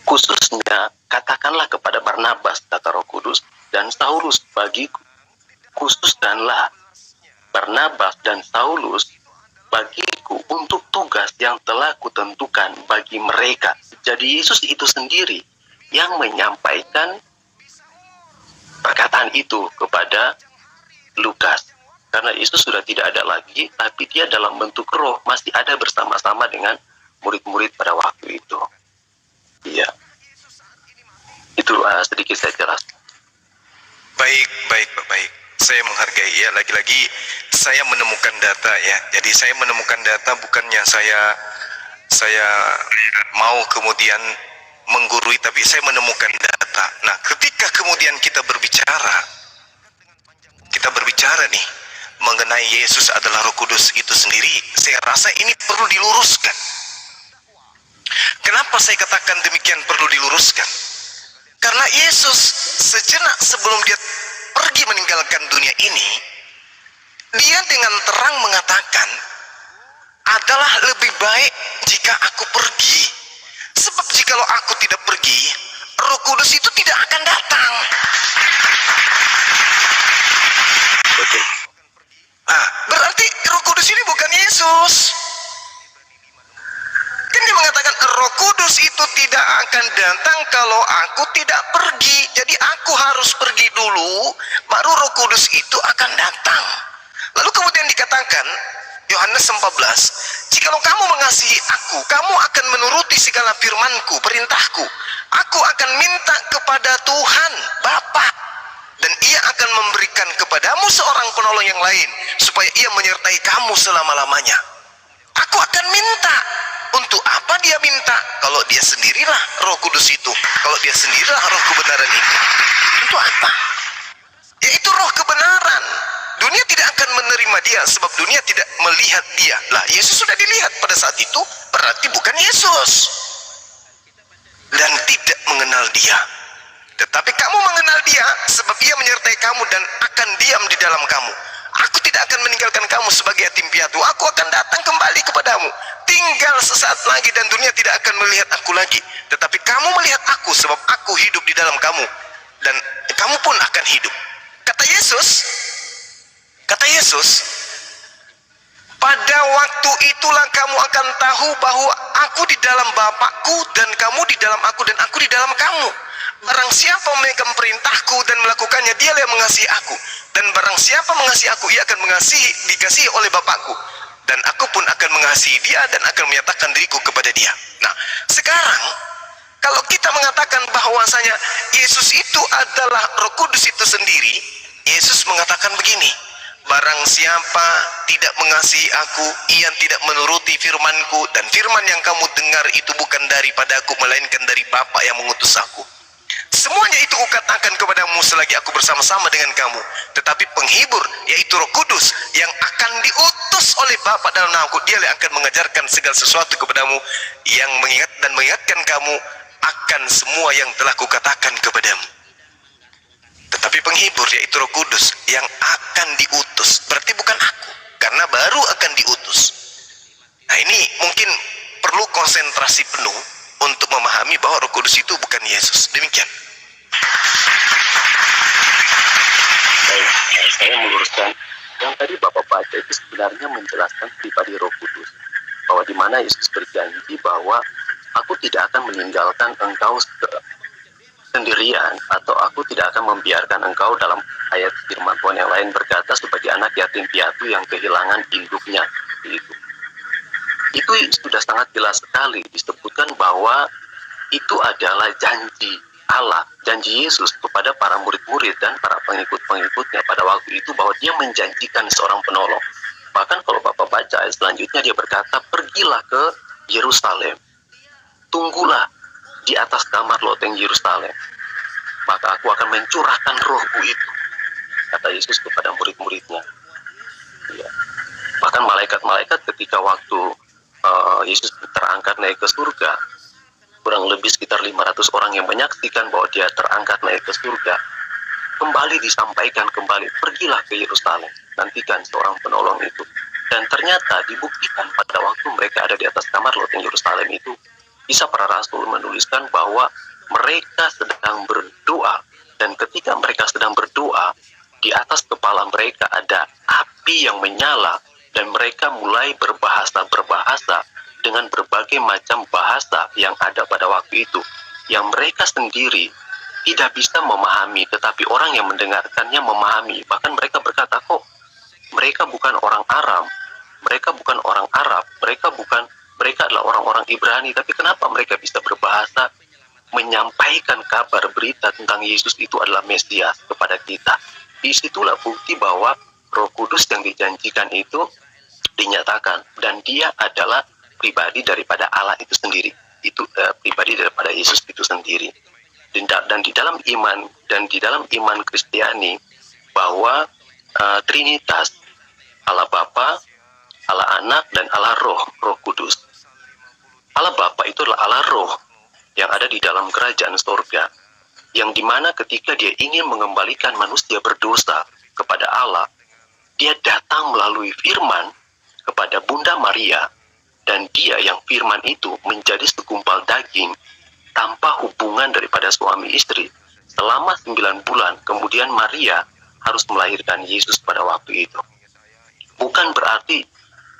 khususnya katakanlah kepada Barnabas, kata Roh Kudus, dan Saulus bagiku. Khususkanlah Barnabas dan Saulus bagiku untuk tugas yang telah kutentukan bagi mereka. Jadi Yesus itu sendiri yang menyampaikan perkataan itu kepada Lukas. Karena Yesus sudah tidak ada lagi, tapi dia dalam bentuk roh masih ada bersama-sama dengan murid-murid pada waktu itu. Iya. Itu sedikit saya jelaskan. Baik, baik, Pak, baik. Saya menghargai ya, lagi-lagi saya menemukan data ya. Jadi saya menemukan data, bukannya saya mau kemudian menggurui, tapi saya menemukan data. Nah, ketika kemudian kita berbicara nih mengenai Yesus adalah Roh Kudus itu sendiri, saya rasa ini perlu diluruskan. Kenapa saya katakan demikian perlu diluruskan? Karena Yesus sejenak sebelum dia pergi meninggalkan dunia ini, dia dengan terang mengatakan, adalah lebih baik jika aku pergi. Sebab jikalau aku tidak pergi, Roh Kudus itu tidak akan datang. Nah, berarti Roh Kudus ini bukan Yesus. Kan dia mengatakan Roh Kudus itu tidak akan datang kalau aku tidak pergi. Jadi aku harus pergi dulu, baru Roh Kudus itu akan datang. Lalu kemudian dikatakan Yohanes 14, jikalau kamu mengasihi aku, kamu akan menuruti segala firmanku, perintahku. Aku akan minta kepada Tuhan Bapa, dan ia akan memberikan kepadamu seorang penolong yang lain, supaya ia menyertai kamu selama-lamanya. Aku akan minta. Untuk apa dia minta? Kalau dia sendirilah Roh Kudus itu, kalau dia sendirilah Roh kebenaran itu. Untuk apa? Yaitu Roh kebenaran. Dunia tidak akan menerima dia, sebab dunia tidak melihat dia. Lah, Yesus sudah dilihat pada saat itu, berarti bukan Yesus. Dan tidak mengenal dia. Tetapi kamu mengenal dia, sebab ia menyertai kamu dan akan diam di dalam kamu. Aku tidak akan meninggalkan kamu sebagai yatim piatu. Aku akan datang kembali kepadamu. Tinggal sesaat lagi dan dunia tidak akan melihat aku lagi. Tetapi kamu melihat aku, sebab aku hidup di dalam kamu. Dan kamu pun akan hidup. Kata Yesus, pada waktu itulah kamu akan tahu bahwa aku di dalam Bapakku dan kamu di dalam aku dan aku di dalam kamu. Barang siapa memegang perintahku dan melakukannya, dialah yang mengasihi aku. Dan barang siapa mengasihi aku, ia akan dikasihi oleh Bapakku. Dan aku pun akan mengasihi dia dan akan menyatakan diriku kepada dia. Nah, sekarang kalau kita mengatakan bahwasanya Yesus itu adalah Roh Kudus itu sendiri, Yesus mengatakan begini, barang siapa tidak mengasihi aku, ia tidak menuruti firmanku, dan firman yang kamu dengar itu bukan daripadaku, melainkan dari Bapa yang mengutus aku. Semuanya itu kukatakan kepadamu selagi aku bersama-sama dengan kamu. Tetapi penghibur, yaitu Roh Kudus, yang akan diutus oleh Bapa dalam namaku, dia yang akan mengajarkan segala sesuatu kepadamu, yang mengingatkan kamu akan semua yang telah kukatakan kepadamu. Tetapi penghibur, yaitu Roh Kudus, yang akan diutus, berarti bukan aku, karena baru akan diutus. Nah, ini mungkin perlu konsentrasi penuh untuk memahami bahwa Roh Kudus itu bukan Yesus. Demikian. Baik, saya meluruskan yang tadi Bapak baca itu sebenarnya menjelaskan pribadi Roh Kudus, bahwa di mana Yesus berjanji bahwa aku tidak akan meninggalkan engkau sendirian, atau aku tidak akan membiarkan engkau, dalam ayat firman Tuhan yang lain berkata, sebagai anak yatim piatu yang kehilangan induknya. Itu sudah sangat jelas sekali disebutkan bahwa itu adalah janji Allah, janji Yesus kepada para murid-murid dan para pengikut-pengikutnya pada waktu itu, bahwa dia menjanjikan seorang penolong. Bahkan kalau Bapak baca ayat selanjutnya, dia berkata, pergilah ke Yerusalem, tunggulah di atas kamar loteng Yerusalem, maka aku akan mencurahkan rohku itu, kata Yesus kepada murid-muridnya. Ya. Bahkan malaikat-malaikat ketika waktu Yesus terangkat naik ke surga, kurang lebih sekitar 500 orang yang menyaksikan bahwa dia terangkat naik ke surga, kembali disampaikan kembali, pergilah ke Yerusalem, nantikan seorang penolong itu. Dan ternyata dibuktikan pada waktu mereka ada di atas kamar loteng Yerusalem itu, bisa para rasul menuliskan bahwa mereka sedang berdoa, dan ketika mereka sedang berdoa, di atas kepala mereka ada api yang menyala, dan mereka mulai berbahasa dengan berbagai macam bahasa yang ada pada waktu itu, yang mereka sendiri tidak bisa memahami, tetapi orang yang mendengarkannya memahami. Bahkan mereka berkata, kok mereka bukan orang Aram, mereka bukan orang Arab, mereka adalah orang-orang Ibrani, tapi kenapa mereka bisa berbahasa, menyampaikan kabar berita tentang Yesus itu adalah Mesias kepada kita. Disitulah bukti bahwa Roh Kudus yang dijanjikan itu dinyatakan, dan dia adalah pribadi daripada Allah itu sendiri, itu pribadi daripada Yesus itu sendiri. Dan di dalam iman Kristiani bahwa Trinitas, Allah Bapa, Allah Anak, dan Allah Roh Kudus. Allah Bapa itu adalah Allah Roh yang ada di dalam kerajaan surga, yang dimana ketika dia ingin mengembalikan manusia berdosa kepada Allah, dia datang melalui firman kepada Bunda Maria, dan dia yang firman itu menjadi segumpal daging tanpa hubungan daripada suami istri selama 9 bulan. Kemudian Maria harus melahirkan Yesus pada waktu itu. Bukan berarti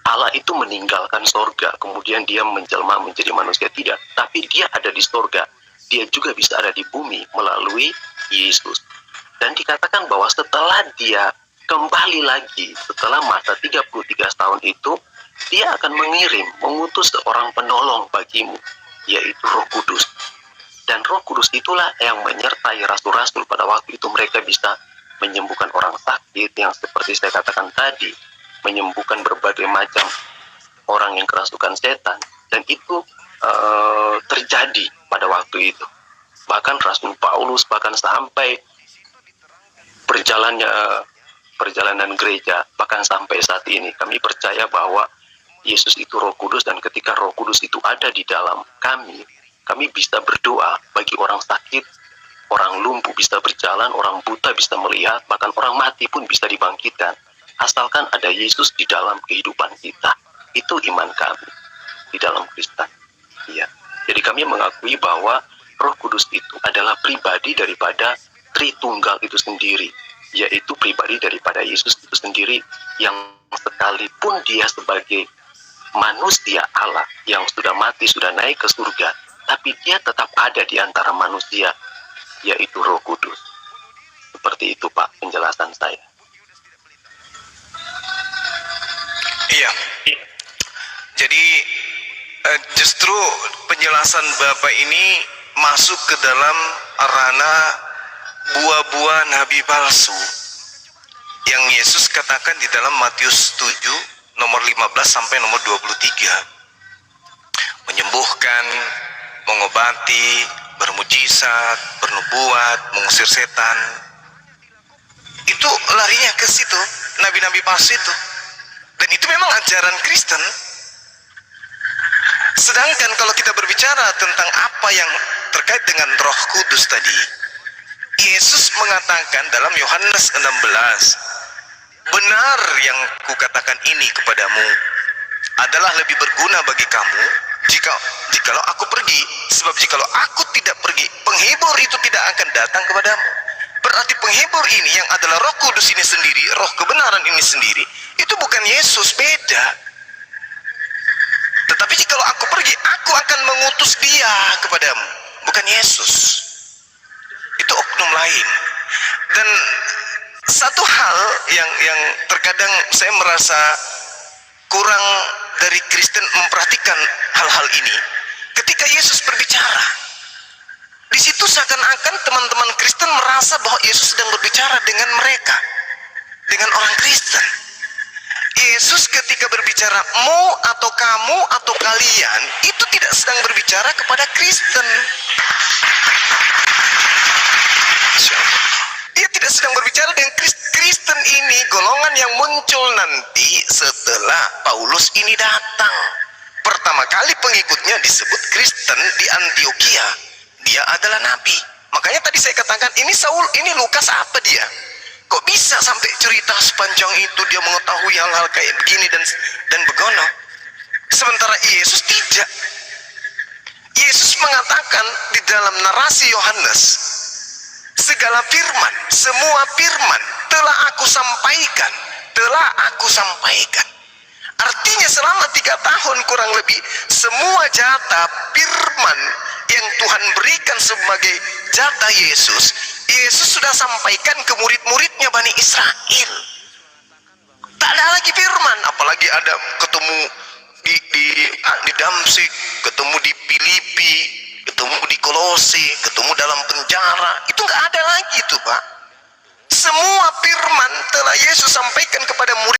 Allah itu meninggalkan sorga, kemudian dia menjelma menjadi manusia, tidak. Tapi dia ada di sorga, dia juga bisa ada di bumi melalui Yesus. Dan dikatakan bahwa setelah dia kembali lagi, setelah masa 33 tahun itu, dia akan mengutus seorang penolong bagimu, yaitu Roh Kudus. Dan Roh Kudus itulah yang menyertai rasul-rasul pada waktu itu. Mereka bisa menyembuhkan orang sakit, yang seperti saya katakan tadi, menyembuhkan berbagai macam orang yang kerasukan setan, dan itu terjadi pada waktu itu. Bahkan Rasul Paulus, bahkan sampai perjalanan gereja, bahkan sampai saat ini kami percaya bahwa Yesus itu Roh Kudus, dan ketika Roh Kudus itu ada di dalam kami bisa berdoa bagi orang sakit, orang lumpuh bisa berjalan, orang buta bisa melihat, bahkan orang mati pun bisa dibangkitkan, asalkan ada Yesus di dalam kehidupan kita. Itu iman kami di dalam Kristen. Ya. Jadi kami mengakui bahwa Roh Kudus itu adalah pribadi daripada Tritunggal itu sendiri, yaitu pribadi daripada Yesus itu sendiri, yang sekalipun dia sebagai manusia Allah yang sudah mati, sudah naik ke surga, tapi dia tetap ada di antara manusia, yaitu Roh Kudus. Seperti itu Pak penjelasan saya. Iya. Jadi justru penjelasan Bapak ini masuk ke dalam ranah buah-buah nabi palsu yang Yesus katakan di dalam Matius 7 nomor 15 sampai nomor 23. Menyembuhkan, mengobati, bermujizat, bernubuat, mengusir setan. Itu larinya ke situ, nabi-nabi palsu itu. Dan itu memang ajaran Kristen. Sedangkan kalau kita berbicara tentang apa yang terkait dengan Roh Kudus tadi, Yesus mengatakan dalam Yohanes 16, benar yang kukatakan ini kepadamu adalah lebih berguna bagi kamu jikalau aku pergi. Sebab jikalau aku tidak pergi, penghibur itu tidak akan datang kepadamu. Berarti penghibur ini yang adalah Roh Kudus ini sendiri, Roh kebenaran ini sendiri, itu bukan Yesus, beda. Tetapi jikalau aku pergi, aku akan mengutus dia kepadamu, bukan Yesus. Itu oknum lain. Dan satu hal yang terkadang saya merasa kurang dari Kristen memperhatikan hal-hal ini, ketika Yesus berbicara, di situ seakan-akan teman-teman Kristen merasa bahwa Yesus sedang berbicara dengan mereka, dengan orang Kristen. Yesus ketika berbicara mu atau kamu atau kalian, itu tidak sedang berbicara kepada Kristen. Dia tidak sedang berbicara dengan Kristen. Kristen ini golongan yang muncul nanti setelah Paulus ini datang. Pertama kali pengikutnya disebut Kristen di Antioquia, dia adalah nabi. Makanya tadi saya katakan, ini Saul, ini Lukas apa dia? Kok bisa sampai cerita sepanjang itu, dia mengetahui hal-hal kayak begini dan begono. Sementara Yesus tidak. Yesus mengatakan di dalam narasi Yohanes, segala firman, semua firman telah aku sampaikan, telah aku sampaikan. Artinya selama 3 tahun kurang lebih, semua jatah firman yang Tuhan berikan sebagai jatah Yesus, Yesus sudah sampaikan ke murid-muridnya Bani Israel. Tak ada lagi firman, apalagi ada ketemu di Damsik, ketemu di Filipi, ketemu di Kolose, ketemu dalam penjara. Itu nggak ada lagi tuh Pak. Semua firman telah Yesus sampaikan kepada murid